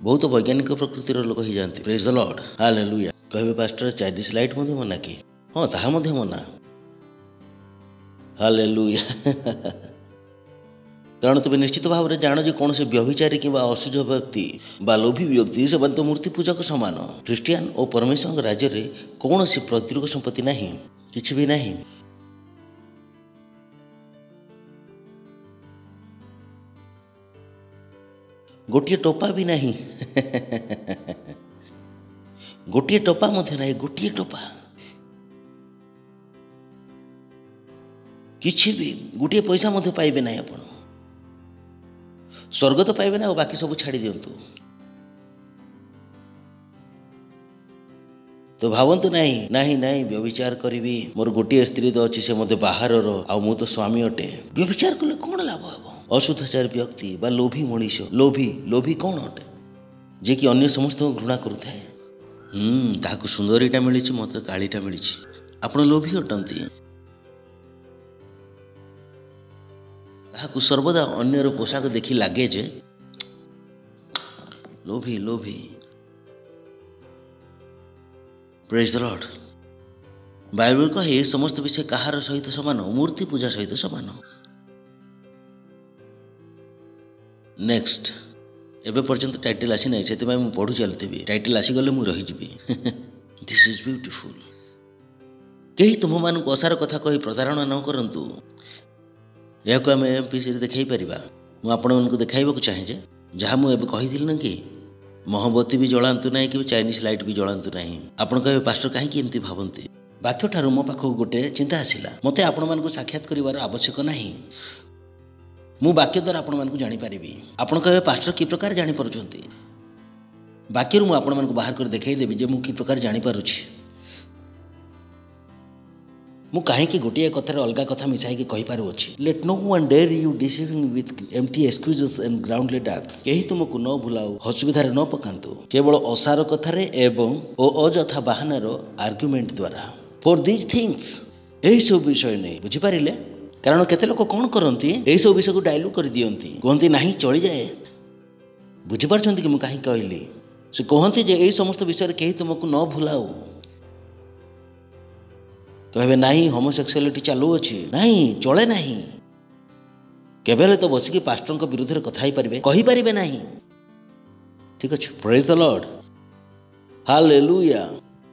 ବହୁତ ବୈଜ୍ଞାନିକ ପ୍ରକୃତିର ଲୋକ ହେଇଯାଆନ୍ତି। ପ୍ରେଜ୍ ଦ ଲର୍ଡ, ହାଲେଲୁୟା। କହିବେ ପାଷ୍ଟର ଚାଇନିଜ୍ ଲାଇଟ୍ ମଧ୍ୟ ମନା କି? ହଁ ତାହା ମଧ୍ୟ ମନା। ହାଲେଲୁୟା। କାରଣ ତୁମେ ନିଶ୍ଚିତ ଭାବରେ ଜାଣ ଯେ କୌଣସି ବ୍ୟଭିଚାରୀ କିମ୍ବା ଅଶୁଦ୍ଧ ବ୍ୟକ୍ତି ବା ଲୋଭୀ ବ୍ୟକ୍ତି ସେମାନେ ତ ମୂର୍ତ୍ତି ପୂଜକ ସମାନ। ଖ୍ରୀଷ୍ଟିଆନ ଓ ପରମେଶ୍ୱରଙ୍କ ରାଜ୍ୟରେ କୌଣସି ପ୍ରତିରୋଧ ସମ୍ପତ୍ତି ନାହିଁ, କିଛି ବି ନାହିଁ। ଗୋଟିଏ ଟୋପା ବି ନାହିଁ। ଗୋଟିଏ ଟୋପା ମଧ୍ୟ ନାହିଁ। ଗୋଟିଏ ଟୋପା କିଛି ବି ଗୋଟିଏ ପଇସା ମଧ୍ୟ ପାଇବେ ନାହିଁ ଆପଣ। ସ୍ୱର୍ଗ ତ ପାଇବେ ନା ଆଉ ବାକି ସବୁ ଛାଡ଼ି ଦିଅନ୍ତୁ। ତ ଭାବନ୍ତୁ ନାହିଁ ନାହିଁ ନାହିଁ ବ୍ୟଭିଚାର କରିବି, ମୋର ଗୋଟିଏ ସ୍ତ୍ରୀ ତ ଅଛି ସେ ମୋତେ ବାହାରର ଆଉ ମୁଁ ତ ସ୍ୱାମୀ ଅଟେ। ବ୍ୟଭିଚାର କଲେ କ'ଣ ଲାଭ ହେବ? ଅଶୁଦ୍ଧଚାରୀ ବ୍ୟକ୍ତି ବା ଲୋଭୀ ମଣିଷ, ଲୋଭୀ କ'ଣ ଅଟେ? ଯେ କି ଅନ୍ୟ ସମସ୍ତଙ୍କୁ ଘୃଣା କରୁଥାଏ। ତାହାକୁ ସୁନ୍ଦରୀଟା ମିଳିଛି, ମୋତେ କାଳିଟା ମିଳିଛି। ଆପଣ ଲୋଭୀ ଅଟନ୍ତି। ତାହାକୁ ସର୍ବଦା ଅନ୍ୟର ପୋଷାକ ଦେଖି ଲାଗେ ଯେ ଲୋଭୀ। ପ୍ରେଜ୍ ଦ ଲର୍ଡ। ବାଇବଲ କହେ ଏ ସମସ୍ତ ବିଷୟ କାହାର ସହିତ ସମାନ? ମୂର୍ତ୍ତି ପୂଜା ସହିତ ସମାନ। ନେକ୍ସଟ, ଏବେ ପର୍ଯ୍ୟନ୍ତ ଟାଇଟଲ ଆସିନାହିଁ, ସେଥିପାଇଁ ମୁଁ ପଢ଼ୁ ଚାଲିଥିବି। ଟାଇଟଲ ଆସିଗଲେ ମୁଁ ରହିଯିବି। This is beautiful. କେହି ତୁମମାନଙ୍କୁ ଅସାର କଥା କହି ପ୍ରତାରଣା ନ କରନ୍ତୁ। ଏହାକୁ ଆମେ ଏମ୍ପିସିରେ ଦେଖାଇ ପାରିବା। ମୁଁ ଆପଣମାନଙ୍କୁ ଦେଖାଇବାକୁ ଚାହେଁ ଯେ ଯାହା ମୁଁ ଏବେ କହିଥିଲି ନା କି ମହମବତୀ ବି ଜଳାନ୍ତୁ ନାହିଁ କି ଚାଇନିଜ୍ ଲାଇଟ୍ ବି ଜଳାନ୍ତୁ ନାହିଁ। ଆପଣ କହିବେ ପାଷ୍ଟର କାହିଁକି ଏମିତି ଭାବନ୍ତି? ବାକ୍ୟଠାରୁ ମୋ ପାଖକୁ ଗୋଟେ ଚିନ୍ତା ଆସିଲା। ମୋତେ ଆପଣମାନଙ୍କୁ ସାକ୍ଷାତ କରିବାର ଆବଶ୍ୟକ ନାହିଁ। ମୁଁ ବାକ୍ୟ ଦ୍ୱାରା ଆପଣମାନଙ୍କୁ ଜାଣିପାରିବି। ଆପଣ କହିବେ ପାଷ୍ଟର କି ପ୍ରକାର ଜାଣିପାରୁଛନ୍ତି? ବାକ୍ୟରୁ ମୁଁ ଆପଣମାନଙ୍କୁ ବାହାର କରି ଦେଖାଇଦେବି ଯେ ମୁଁ କି ପ୍ରକାର ଜାଣିପାରୁଛି। ମୁଁ କାହିଁକି ଗୋଟିଏ କଥାରେ ଅଲଗା କଥା ମିଶାଇକି କହିପାରୁଅଛି। Let no one dare you deceiving with empty excuses and groundless acts. କେହି ତୁମକୁ ନ ଭୁଲାଉ, ଅସୁବିଧାରେ ନ ପକାନ୍ତୁ କେବଳ ଅସାର କଥାରେ ଏବଂ ଅଯଥା ବାହାନାର ଆର୍ଗ୍ୟୁମେଣ୍ଟ ଦ୍ୱାରା। ଫର୍ ଦିଜ୍ ଥିଙ୍ଗସ୍, ଏହିସବୁ ବିଷୟ ନେଇ ବୁଝିପାରିଲେ? କାରଣ କେତେ ଲୋକ କ'ଣ କରନ୍ତି, ଏହିସବୁ ବିଷୟକୁ ଡାଇଲ୍ୟୁଟ୍ କରିଦିଅନ୍ତି। କୁହନ୍ତି ନାହିଁ ଚଳିଯାଏ। ବୁଝିପାରୁଛନ୍ତି କି ମୁଁ କାହିଁକି କହିଲି? ସେ କହନ୍ତି ଯେ ଏହି ସମସ୍ତ ବିଷୟରେ କେହି ତୁମକୁ ନ ଭୁଲାଉ। କହିବେ ନାହିଁ ହୋମୋସେକ୍ସୁଆଲିଟି ଚାଲୁଅଛି, ନାହିଁ ଚଳେ ନାହିଁ। କେବେ ହେଲେ ତ ବସିକି ପାଷ୍ଟରଙ୍କ ବିରୁଦ୍ଧରେ କଥା ହେଇପାରିବେ? କହିପାରିବେ ନାହିଁ। ଠିକ୍ ଅଛି, ପ୍ରେଜ୍ ଦ ଲର୍ଡ, ହାଲେଲୁୟା।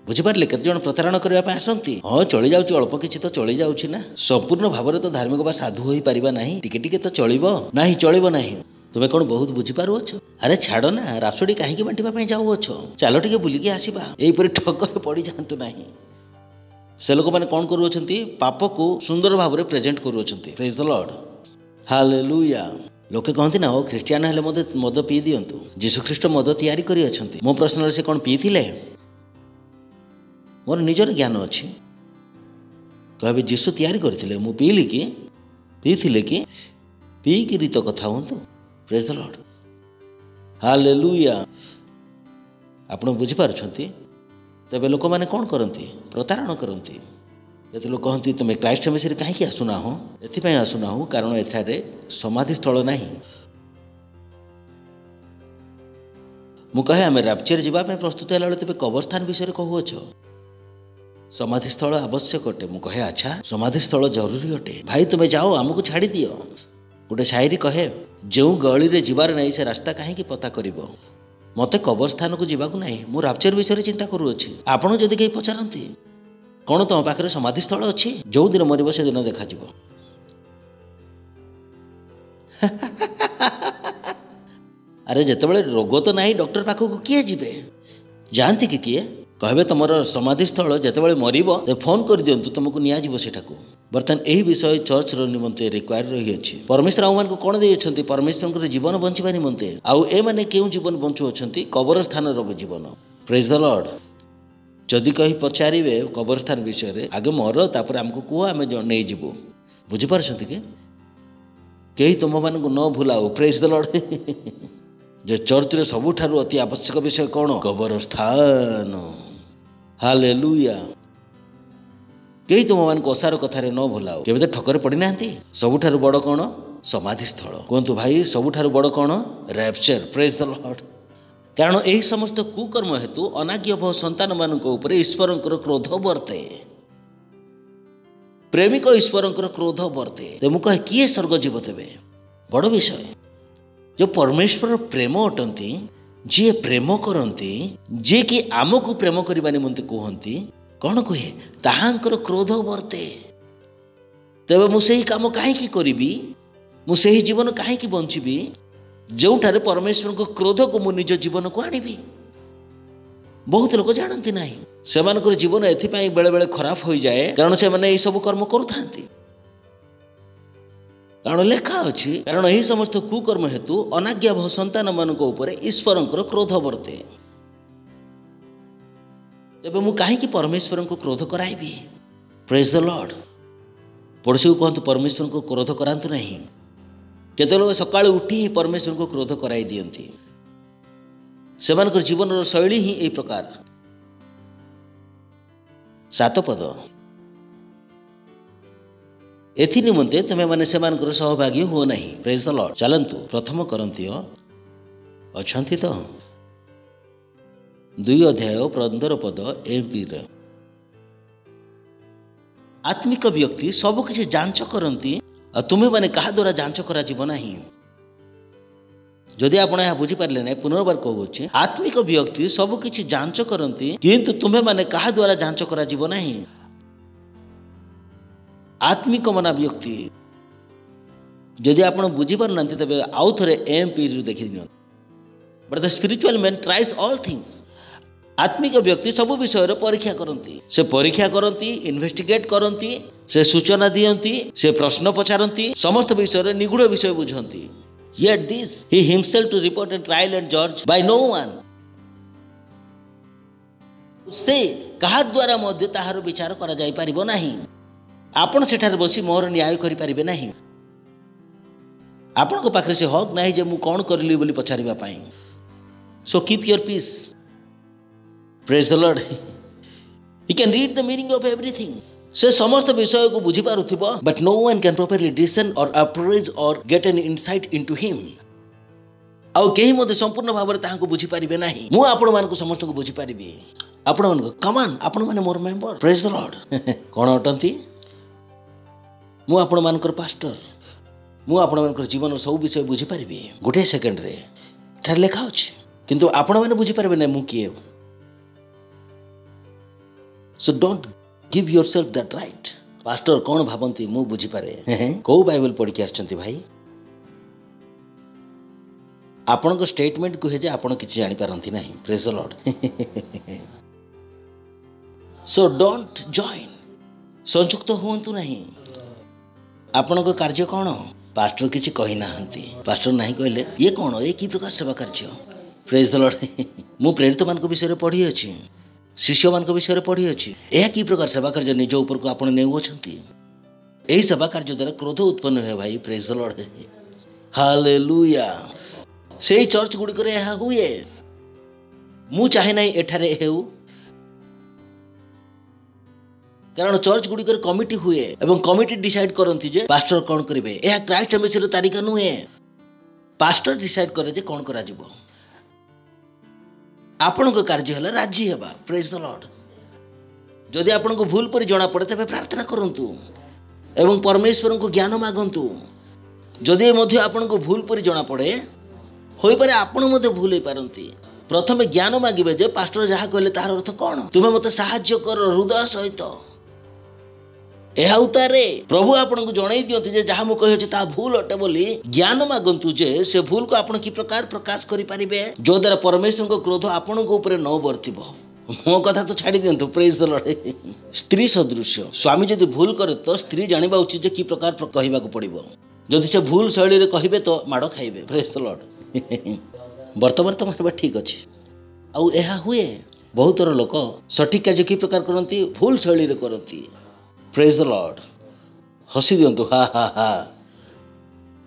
ବୁଝିପାରିଲେ? କେତେଜଣ ପ୍ରତାରଣା କରିବା ପାଇଁ ଆସନ୍ତି। ହଁ ଚଳିଯାଉଛି, ଅଳ୍ପ କିଛି ତ ଚଳିଯାଉଛି ନା। ସମ୍ପୂର୍ଣ୍ଣ ଭାବରେ ତ ଧାର୍ମିକ ବା ସାଧୁ ହୋଇପାରିବା ନାହିଁ। ଟିକେ ଟିକେ ତ ଚଳିବ ନାହିଁ, ଚଳିବ ନାହିଁ। ତୁମେ କ'ଣ ବହୁତ ବୁଝିପାରୁଅଛ? ଆରେ ଛାଡ଼ ନା, ରାସୋଡ଼ି କାହିଁକି ବାଣ୍ଟିବା ପାଇଁ ଯାଉଅଛ? ଚାଲ ଟିକେ ବୁଲିକି ଆସିବା। ଏହିପରି ଠକରେ ପଡ଼ିଯାଆନ୍ତୁ ନାହିଁ। ସେ ଲୋକମାନେ କ'ଣ କରୁଅଛନ୍ତି? ପାପକୁ ସୁନ୍ଦର ଭାବରେ ପ୍ରେଜେଣ୍ଟ କରୁଅଛନ୍ତି। ପ୍ରେଜ୍ ଦ ଲର୍ଡ, ହାଲେଲୁୟା। ଲୋକେ କହନ୍ତି ନା ଓ ଖ୍ରୀଷ୍ଟିଆନ ହେଲେ ମଦ ପିଇ ଦିଅନ୍ତୁ। ଯୀଶୁଖ୍ରୀଷ୍ଟ ମଦ ତିଆରି କରିଅଛନ୍ତି। ମୋ ପ୍ରଶ୍ନରେ ସେ କ'ଣ ପିଇଥିଲେ? ମୋର ନିଜର ଜ୍ଞାନ ଅଛି। କହିବେ ଯୀଶୁ ତିଆରି କରିଥିଲେ, ମୁଁ ପିଇଲି କି? ପିଇଥିଲେ କି? ପିଇକିରି ତ କଥା ହୁଅନ୍ତୁ। ପ୍ରେଜ୍ ଦ ଲର୍ଡ, ହାଲେଲୁୟା। ଆପଣ ବୁଝିପାରୁଛନ୍ତି? ତେବେ ଲୋକମାନେ କ'ଣ କରନ୍ତି? ପ୍ରତାରଣା କରନ୍ତି। କେତେ ଲୋକ କହନ୍ତି ତୁମେ କ୍ରାଇଷ୍ଟ ମିଶିରେ କାହିଁକି ଆସୁନାହୁଁ? ଏଥିପାଇଁ ଆସୁନାହୁଁ କାରଣ ଏଠାରେ ସମାଧିସ୍ଥଳ ନାହିଁ। ମୁଁ କହେ ଆମେ ରାପ୍ଚର ଯିବା ପାଇଁ ପ୍ରସ୍ତୁତ ହେଲାବେଳେ ତେବେ କବରସ୍ଥାନ ବିଷୟରେ କହୁଅଛ। ସମାଧିସ୍ଥଳ ଆବଶ୍ୟକ ଅଟେ। ମୁଁ କହେ ଆଚ୍ଛା ସମାଧିସ୍ଥଳ ଜରୁରୀ ଅଟେ। ଭାଇ ତୁମେ ଯାଅ, ଆମକୁ ଛାଡ଼ିଦିଅ। ଗୋଟେ ସାଇରୀ କହେ ଯେଉଁ ଗଳିରେ ଯିବାର ନାହିଁ ସେ ରାସ୍ତା କାହିଁକି ପତା କରିବ? ମୋତେ କବରସ୍ଥାନକୁ ଯିବାକୁ ନାହିଁ, ମୁଁ ରାପ୍ଚର ବିଷୟରେ ଚିନ୍ତା କରୁଅଛି। ଆପଣ ଯଦି କେହି ପଚାରନ୍ତି କ'ଣ ତୁମ ପାଖରେ ସମାଧିସ୍ଥଳ ଅଛି? ଯେଉଁଦିନ ମରିବ ସେଦିନ ଦେଖାଯିବ। अरे जितेबाला रोग तो ना डॉक्टर पाखक किए जीवे जाती कि किए कहबे तुमर समाधिस्थल जितेबाला मरब फोन कर दिंतु तुमको नियाजिबो बर्तमान यही विषय चर्च निमंते रिक्वायर रही अच्छी परमेश्वर आउ मान कौन दे परमेश्वर जीवन बंचा निमंते आउ ए माने क्यों जीवन बंचुअछंती कबर स्थान जीवन प्रेज द लॉर्ड जदि कहीं पचारे कबरस्थान विषय रे आगे मर तापर आमको कह आम नहीं जीवु बुझीपार कि कहीं तुम मान न भूलाओ प्रेज द लॉर्ड जे चर्च रे सबुठारु अति आवश्यक विषय कौन कबरस्थान हालेलुया कहीं तुम मान ओसार कथार न भूलाओ केवे तो ठकर पड़ी ना सबुठारु बड़ कौन समाधि स्थल कहतु भाई सबुठारु बड़ कौन रैप्चर प्रेज द लॉर्ड कारण यही समस्त कुकर्म हेतु अनाज्ञाभव संतान मान ईश्वर क्रोध बर्ते प्रेमिक ईश्वर क्रोध बर्ते तो मुझे किए स्वर्ग जीव तेबे बड़ विषय जो परमेश्वर प्रेम अटंती जी प्रेम करती जी कि आमको प्रेम करने निमंते कहती कौन कहे ताहांकर क्रोध बर्ते तेबे मुझे काम कहीं करी मुझे जीवन कहीं बंचीबी जोठारे परमेश्वर को क्रोध को मु निज जीवन को आनिबी बहुत लोग जानती ना से जीवन एथिपाई बेले बेले खराब हो जाए कारण से माने यही सब कर्म करुथांती कारण लेखा अच्छी कारण यही समस्त कुकर्म हेतु अनाज्ञाभव संतान मान ईश्वर क्रोध बर्ते तेबे मु कहीं परमेश्वर को क्रोध कराइबी प्रेज द लॉर्ड पड़ोसी को कहतु परमेश्वर को क्रोध करांतु नहीं केते लोग सकाळ उठी ही परमेश्वर को क्रोध कराई दियंती सेमानकर जीवन शैली ही ए प्रकार 7 पद एथि निमंते तुमे माने सेमानकर सहभागी हो नहीं प्रेज द लॉर्ड चलंतु प्रथम करंतियो अछंती तो 2 अध्याय 15 पद एमपी रे आत्मिक व्यक्ति सब किछि जांच करंती तुम्हें मैंने क्या द्वारा जांच करा नहीं जदि आप बुझीपारे ना पुनर्बार कहूँ आत्मिक व्यक्ति सब किछि जांच करती किंतु तुम्हें मैंने क्या द्वारा जांच करा नहीं आत्मिक मना व्यक्ति जदि आप बुझीपार ना तेज आउ थे एम पी देखी दिखाँ but the spiritual man tries all things आत्मिक व्यक्ति सब विषय परीक्षा करती से परीक्षा करती इन्वेस्टिगेट करती से सूचना दियंती से प्रश्न पचारती समस्त विषय निगूढ़ विषय बुझंती yet this he himself to report and trial and judge by no one से कहा द्वारा मध्य ताहार विचार करा जाई परिबो नाही आपण सेठार बसी मोर न्याय करि परिबे नाही आपण को पाखरे से हक नाही जे मु कोन करली बोली पचारिबा पाई so keep your peace praise the Lord he can read the meaning of everything से समस्त विषय को बुझी पारुथिबो but no one can properly discussion or approach or get an insight into him आउ केही मते संपूर्ण भाव रे ताहां को बुझी परिबे नाही मु आपण मान को समस्त को बुझी परिबी आपण मान को कमान आपण माने मोर मेंबर प्रेज द लॉर्ड कोन अटंती मु आपण मान को पास्टर मु आपण मान को जीवन सब विषय बुझी परिबी गोटे सेकंड रे थार लेखा अछि किंतु आपण माने बुझी परिबे नै मु किए so don't give yourself that right pastor कौन भावंती मु बुझी पारे को बाइबल पढ़ के आछंती भाई आपण को स्टेटमेंट को हे जे आपण किछि जानि पारंती नाही praise the Lord so don't join संयुक्त होंतु नहीं आपण को कार्य कौन पास्टर किछि कहि नाहंती पास्टर नाही कहले ये कौन ये की प्रकार सेवा कार्य प्रेज द लॉर्ड मु प्रेरित मान को विषय पढ़ी अछि शिष्य मान विषय पढ़ी अच्छी यह कि प्रकार सेवा कार्य निज ऊपर को आप यही सेवा कार्य द्वारा क्रोध उत्पन्न हुए भाई प्रेज द लॉर्ड हालेलुया से चर्च गुड़िक हुए मु चाहे ना एठारे हेउ कारण चर्च गुड़िक कमिटी हुए एवं कमिटी डिसाइड करती जे पास्टर कौन करेंगे यह क्राइस्ट एम्बेसी तारिका नुहे पास्टर डिसाइड करे जे कौन करा जिवो आपण को कार्य है राजी हेबा प्रेज द लॉर्ड जदि आपण को भूल पर जना पड़े तबे प्रार्थना करंतु एवं परमेश्वर को ज्ञान मागंतु जदि मध्य आपण को भूल पर जना पड़े होई पारे आपण मध्य भूल होई पारंती प्रथमे ज्ञान मागिबे जे पास्टर जहा कहले तार अर्थ कोन तुमे मते सहाय्य कर हृदय सहित ଏହା ଉତ୍ତାରେ ପ୍ରଭୁ ଆପଣଙ୍କୁ ଜଣାଇ ଦିଅନ୍ତି ଯେ ଯାହା ମୁଁ କହିଅଛି ତାହା ଭୁଲ ଅଟେ ବୋଲି ଜ୍ଞାନ ମାଗନ୍ତୁ ଯେ ସେ ଭୁଲକୁ ଆପଣ କି ପ୍ରକାର ପ୍ରକାଶ କରିପାରିବେ ଯଦ୍ୱାରା ପରମେଶ୍ୱରଙ୍କ କ୍ରୋଧ ଆପଣଙ୍କ ଉପରେ ନ ବର୍ତ୍ତିବ। ମୋ କଥା ତ ଛାଡ଼ି ଦିଅନ୍ତୁ, ପ୍ରେଜ୍ ଦ ଲର୍ଡ। ସ୍ତ୍ରୀ ସଦୃଶ୍ୟ ସ୍ୱାମୀ ଯଦି ଭୁଲ କରେ ତ ସ୍ତ୍ରୀ ଜାଣିବା ଉଚିତ ଯେ କି ପ୍ରକାର କହିବାକୁ ପଡ଼ିବ। ଯଦି ସେ ଭୁଲ ଶୈଳୀରେ କହିବେ ତ ମାଡ଼ ଖାଇବେ, ପ୍ରେଜ୍ ଦ ଲର୍ଡ। ବର୍ତ୍ତମାନ ତ ମାରିବା ଠିକ୍ ଅଛି। ଆଉ ଏହା ହୁଏ ବହୁତ ଥର ଲୋକ ସଠିକ୍ କାର୍ଯ୍ୟ କି ପ୍ରକାର କରନ୍ତି, ଭୁଲ ଶୈଳୀରେ କରନ୍ତି। ପ୍ରେଜ୍ ଦ ଲର୍ଡ। ହସି ଦିଅନ୍ତୁ, ହା ହା ହା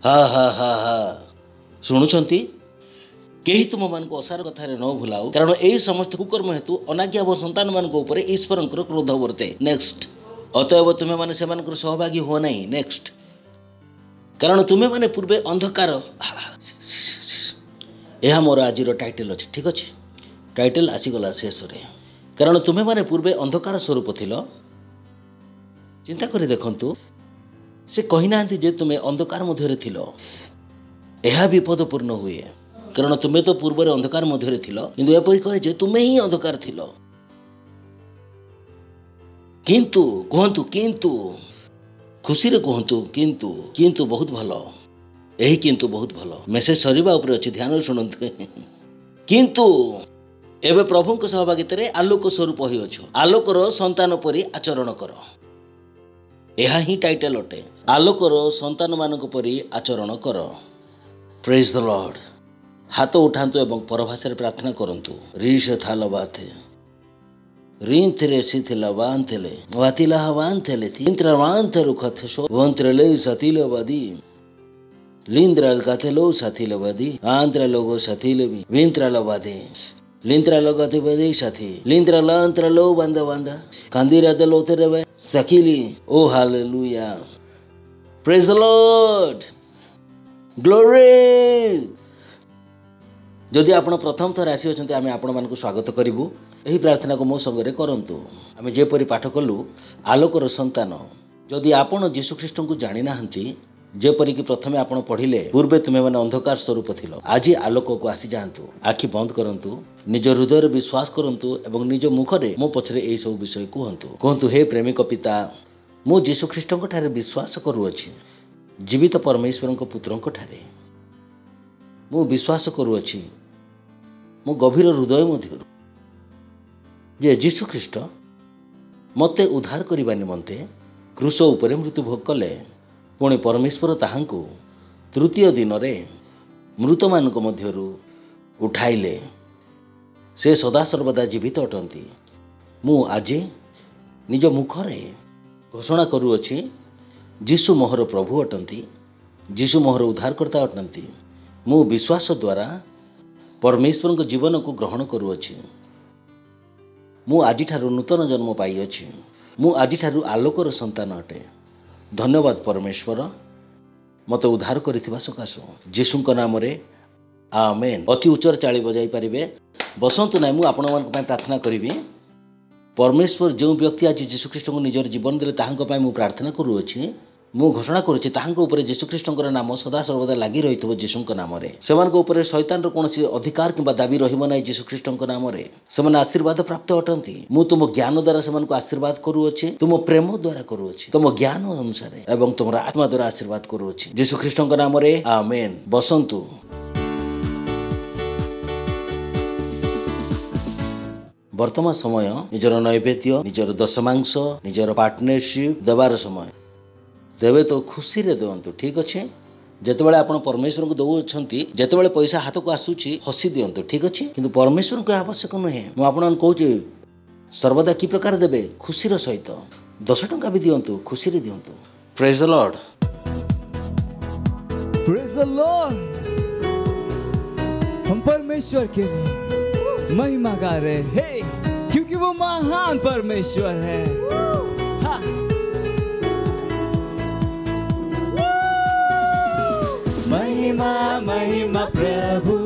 ହା ହା ହା ହା। ଶୁଣୁଛନ୍ତି, କେହି ତୁମମାନଙ୍କୁ ଅସାର କଥାରେ ନ ଭୁଲାଉ, କାରଣ ଏହି ସମସ୍ତ କୁକର୍ମ ହେତୁ ଅନାଜ୍ଞାବ ସନ୍ତାନମାନଙ୍କ ଉପରେ ଈଶ୍ୱରଙ୍କର କ୍ରୋଧ ବର୍ତ୍ତେ। ନେକ୍ସଟ, ଅତଏବ ତୁମେମାନେ ସେମାନଙ୍କର ସହଭାଗୀ ହୁଅ ନାହିଁ। ନେକ୍ସଟ, କାରଣ ତୁମେମାନେ ପୂର୍ବେ ଅନ୍ଧକାର। ଏହା ମୋର ଆଜିର ଟାଇଟେଲ ଅଛି, ଠିକ୍ ଅଛି। ଟାଇଟେଲ ଆସିଗଲା ଶେଷରେ। କାରଣ ତୁମେମାନେ ପୂର୍ବେ ଅନ୍ଧକାର ସ୍ୱରୂପ ଥିଲ। ଚିନ୍ତା କରି ଦେଖନ୍ତୁ, ସେ କହିନାହାନ୍ତି ଯେ ତୁମେ ଅନ୍ଧକାର ମଧ୍ୟରେ ଥିଲ। ଏହା ବିପଦପୂର୍ଣ୍ଣ ହୁଏ, କାରଣ ତୁମେ ତ ପୂର୍ବରେ ଅନ୍ଧକାର ମଧ୍ୟରେ ଥିଲ, କିନ୍ତୁ ଏପରି କହେ ଯେ ତୁମେ ହିଁ ଅନ୍ଧକାର ଥିଲ। କିନ୍ତୁ କୁହନ୍ତୁ, କିନ୍ତୁ ଖୁସିରେ କୁହନ୍ତୁ, କିନ୍ତୁ କିନ୍ତୁ ବହୁତ ଭଲ। ଏହି କିନ୍ତୁ ବହୁତ ଭଲ। ମେସେଜ ସରିବା ଉପରେ ଅଛି, ଧ୍ୟାନରେ ଶୁଣନ୍ତୁ। କିନ୍ତୁ ଏବେ ପ୍ରଭୁଙ୍କ ସହଭାଗିତାରେ ଆଲୋକ ସ୍ୱରୂପ ହୋଇଅଛ, ଆଲୋକର ସନ୍ତାନ ପରି ଆଚରଣ କର। ଏହା ହିଁ ଟାଇଟେଲ ଅଟେ, ଆଲୋକର ସନ୍ତାନମାନଙ୍କ ପରି ଆଚରଣ କର। ପ୍ରେଜ୍ ଦ ଲର୍ଡ। ହାତ ଉଠାନ୍ତୁ ଏବଂ ପରଭାଷାରେ ପ୍ରାର୍ଥନା କରନ୍ତୁ। ରିଶ ଥାଲ ବାଥେ ରିନ୍ଥରେ ସିଥିଲା ବାନ୍ଥେଲେ ବାତିଲା ବାନ୍ଥେଲେ ତିନ୍ତ୍ରା ବାନ୍ଥେରୁ ଖଥେଶୋ ବନ୍ତ୍ରଲେ ସତିଲେ ବାଦି লিন্দ্রাল কাতেলো সাথিলে বাদি আন্দ্রা লোগো সাথিলে বি বিন্ত্রাল বাদে লিন্দ্রা লগতে বাদে সাথি লিন্দ্রা লান্ত্রা লো বান্দা বান্দা কান্দিরা দে লোতে রেবে সাকিলি ও hallelujah praise the lord glory. যদি ଆପଣ ପ୍ରଥମ ଥର ଆସିଅଛନ୍ତି ଆମେ ଆପଣମାନଙ୍କୁ ସ୍ୱାଗତ କରିବୁ। ଏହି ପ୍ରାର୍ଥନାକୁ ମୋ ସଙ୍ଗରେ କରନ୍ତୁ। ଆମେ ଯେପରି ପାଠ କଲୁ ଆଲୋକର ସନ୍ତାନ, ଯଦି ଆପଣ ଯୀଶୁଖ୍ରୀଷ୍ଟଙ୍କୁ ଜାଣିନାହାନ୍ତି, ଯେପରିକି ପ୍ରଥମେ ଆପଣ ପଢ଼ିଲେ ପୂର୍ବେ ତୁମେମାନେ ଅନ୍ଧକାର ସ୍ୱରୂପ ଥିଲ, ଆଜି ଆଲୋକକୁ ଆସିଯାଆନ୍ତୁ। ଆଖି ବନ୍ଦ କରନ୍ତୁ, ନିଜ ହୃଦୟରେ ବିଶ୍ୱାସ କରନ୍ତୁ ଏବଂ ନିଜ ମୁଖରେ ମୋ ପଛରେ ଏହିସବୁ ବିଷୟ କୁହନ୍ତୁ। ହେ ପ୍ରେମିକ ପିତା, ମୁଁ ଯୀଶୁଖ୍ରୀଷ୍ଟଙ୍କ ଠାରେ ବିଶ୍ୱାସ କରୁଅଛି, ଜୀବିତ ପରମେଶ୍ୱରଙ୍କ ପୁତ୍ରଙ୍କ ଠାରେ ମୁଁ ବିଶ୍ୱାସ କରୁଅଛି ମୋ ଗଭୀର ହୃଦୟ ମଧ୍ୟରୁ ଯେ ଯୀଶୁଖ୍ରୀଷ୍ଟ ମୋତେ ଉଦ୍ଧାର କରିବା ନିମନ୍ତେ କ୍ରୁଶ ଉପରେ ମୃତ୍ୟୁଭୋଗ କଲେ। ପୁଣି ପରମେଶ୍ୱର ତାହାଙ୍କୁ ତୃତୀୟ ଦିନରେ ମୃତମାନଙ୍କ ମଧ୍ୟରୁ ଉଠାଇଲେ। ସେ ସଦାସର୍ବଦା ଜୀବିତ ଅଟନ୍ତି। ମୁଁ ଆଜି ନିଜ ମୁଖରେ ଘୋଷଣା କରୁଅଛି, ଯୀଶୁ ମୋହର ପ୍ରଭୁ ଅଟନ୍ତି, ଯୀଶୁ ମୋହର ଉଦ୍ଧାରକର୍ତ୍ତା ଅଟନ୍ତି। ମୁଁ ବିଶ୍ୱାସ ଦ୍ୱାରା ପରମେଶ୍ୱରଙ୍କ ଜୀବନକୁ ଗ୍ରହଣ କରୁଅଛି। ମୁଁ ଆଜିଠାରୁ ନୂତନ ଜନ୍ମ ପାଇଅଛି। ମୁଁ ଆଜିଠାରୁ ଆଲୋକର ସନ୍ତାନ ଅଟେ। ଧନ୍ୟବାଦ ପରମେଶ୍ୱର, ମୋତେ ଉଦ୍ଧାର କରିଥିବା ସକାଶୁ। ଯୀଶୁଙ୍କ ନାମରେ ଆମେନ୍। ଅତି ଉଚ୍ଚରେ ଚାଳି ବଜାଇ ପାରିବେ। ବସନ୍ତୁ ନାହିଁ, ମୁଁ ଆପଣମାନଙ୍କ ପାଇଁ ପ୍ରାର୍ଥନା କରିବି। ପରମେଶ୍ୱର ଯେଉଁ ବ୍ୟକ୍ତି ଆଜି ଯୀଶୁଖ୍ରୀଷ୍ଟଙ୍କୁ ନିଜର ଜୀବନ ଦେଲେ ତାହାଙ୍କ ପାଇଁ ମୁଁ ପ୍ରାର୍ଥନା କରୁଅଛି। ମୁଁ ଘୋଷଣା କରୁଛି ତାହାଙ୍କ ଉପରେ ଯୀଶୁଖ୍ରୀଷ୍ଟଙ୍କର ନାମ ସଦାସର୍ବଦା ଲାଗି ରହିଥିବ। ଯୀଶୁଙ୍କ ନାମରେ ସେମାନଙ୍କ ଉପରେ ଶୈତାନର କୌଣସି ଅଧିକାର କିମ୍ବା ଦାବି ରହିବ ନାହିଁ। ଯୀଶୁଖ୍ରୀଷ୍ଟଙ୍କ ନାମରେ ସେମାନେ ଆଶୀର୍ବାଦ ପ୍ରାପ୍ତ ଅଟନ୍ତି। ମୁଁ ତୁମ ଜ୍ଞାନ ଦ୍ୱାରା ସେମାନଙ୍କୁ ଆଶୀର୍ବାଦ କରୁଅଛି, ତୁମ ପ୍ରେମ ଦ୍ୱାରା କରୁଅଛି, ତୁମ ଜ୍ଞାନ ଅନୁସାରେ ଏବଂ ତୁମର ଆତ୍ମା ଦ୍ୱାରା ଆଶୀର୍ବାଦ କରୁଅଛି। ଯୀଶୁଖ୍ରୀଷ୍ଟଙ୍କ ନାମରେ ଆମେନ୍। ବସନ୍ତୁ। ବର୍ତ୍ତମାନ ସମୟ ନିଜର ନୈବେଦ୍ୟ, ନିଜର ଦଶମାଂଶ, ନିଜର ପାର୍ଟନରସିପ୍ ଦେବାର ସମୟ। ଦେବେ ତ ଖୁସିରେ ଦିଅନ୍ତୁ, ଠିକ୍ ଅଛି। ଯେତେବେଳେ ଆପଣ ପରମେଶ୍ୱରଙ୍କୁ ଦେଉଛନ୍ତି, ଯେତେବେଳେ ପଇସା ହାତକୁ ଆସୁଛି ହସି ଦିଅନ୍ତୁ, ଠିକ୍ ଅଛି। କିନ୍ତୁ ପରମେଶ୍ୱରଙ୍କୁ ଆବଶ୍ୟକ ନୁହେଁ। ମୁଁ ଆପଣଙ୍କୁ କହୁଛି ସର୍ବଦା କି ପ୍ରକାର ଦେବେ, ଖୁସିର ସହିତ। 10 ଟଙ୍କା ବି ଦିଅନ୍ତୁ, ଖୁସିରେ ଦିଅନ୍ତୁ। ପ୍ରେଜ୍ ଦ ଲର୍ଡ। Praise the Lord. हम परमेश्वर के लिए महिमा गा रहे हैं, क्योंकि वो महान परमेश्वर है। हाँ। महिमा महिमा प्रभु,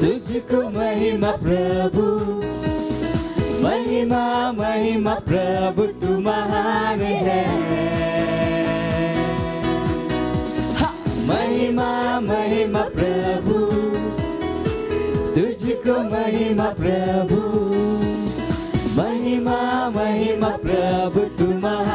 तुझको महिमा प्रभु, महिमा महिमा प्रभु, तू महान है। महिमा महिमा प्रभु, तुझको महिमा प्रभु, महिमा महिमा प्रभु, तू महान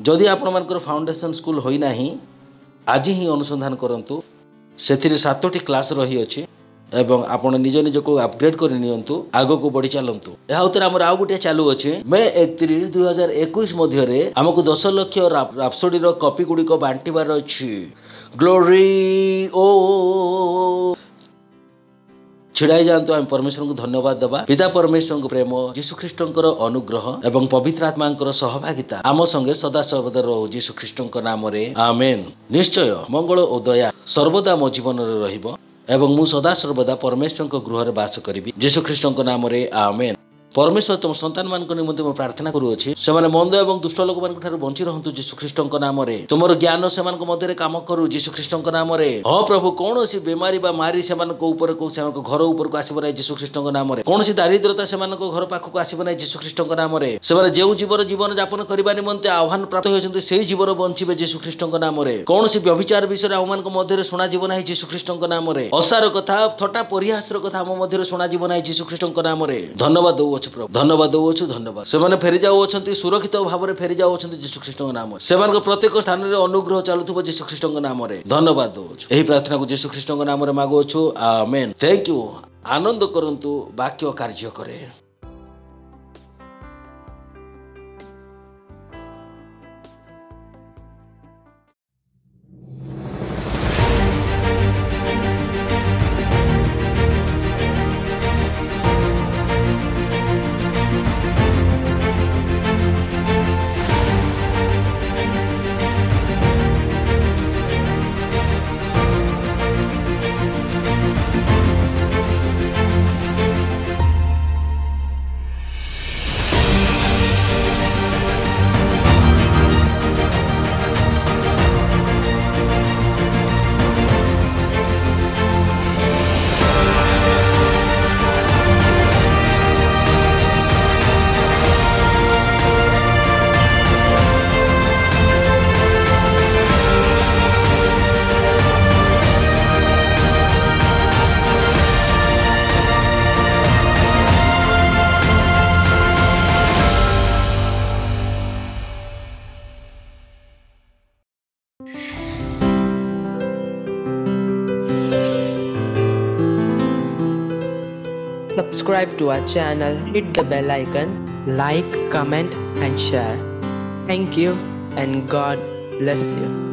जदि आपणमानकर फाउंडेशन स्कूल होई नाही आज ही अनुसंधान करंतु सेथिरे 7टी क्लास रही अछि एवं आपण निज निज को अपग्रेड कर नियंतु आगो को बढ़ी चलंतु या उतर हमर आउ गुटे चालू अछि मे 31 2021 मध्य रे हमकु 10 लाख रापसोडी रो कॉपी गुडी को बांटीबार अछि ग्लोरी ओ छिड़ाई जानतु आम परमेश्वर को धन्यवाद देबा पिता परमेश्वर को प्रेम यीशु ख्रीष्टंकर अनुग्रह एवं पवित्र आत्मांकर सहभागिता आम संगे सदा सर्वदा रहो यीशु ख्रीष्टंकर नाम रे आमेन। निश्चय मंगल और दया सर्वदा मो जीवन रे रहिबो एवं मु सदा सर्वदा परमेश्वर को गृह रे वास करिबि यीशु ख्रीष्टंकर नाम रे आमेन। परमेश्वर तुम संतान मान निमंते मैं प्रार्थना करूँगी से मंद एवं दुष्ट लोक मान बंची रहतु यीशु ख्रीष्टंक नाम रे तुमर ज्ञान से मध्य काम करू यीशु ख्रीष्टंक नाम रे हाँ प्रभु कौन सी बेमारी बा मारी से ऊपर घर ऊपर को आसब ना यीशु ख्रीष्टंक नाम रे कौन सी दारिद्रता से घर पाखक आसब ना यीशु ख्रीष्टंक नाम रे से जो जीवन जापन करने निमंते आह्वान प्राप्त होती से जीवन बंचे यीशु ख्रीष्टंक नाम रे कौन सी व्यभिचार विषय आम मध्य शुणा जीवन है यीशु ख्रीष्टंक नाम रे असार कथा थटा परिहास कथा आम मध्य शुणा जीवन है यीशु ख्रीष्टंक नाम रे धन्यवाद दउछु प्रभु धन्यवाद धन्यवाद से फेरी जाऊँ सुरक्षित भाव में फेरी जाऊँ यीशु ख्रीष्टंक नाम से प्रत्येक स्थान में अनुग्रह चलुव यीशु ख्रीष्टंक नाम रे धन्यवाद दउछु एही प्रार्थना को यीशु ख्रीष्टंक नाम रे मागुछु आमेन। थैंक यू आनंद करंतु वाक्य कार्य करे। Subscribe to our channel, hit the bell icon, like, comment and share. Thank you and God bless you.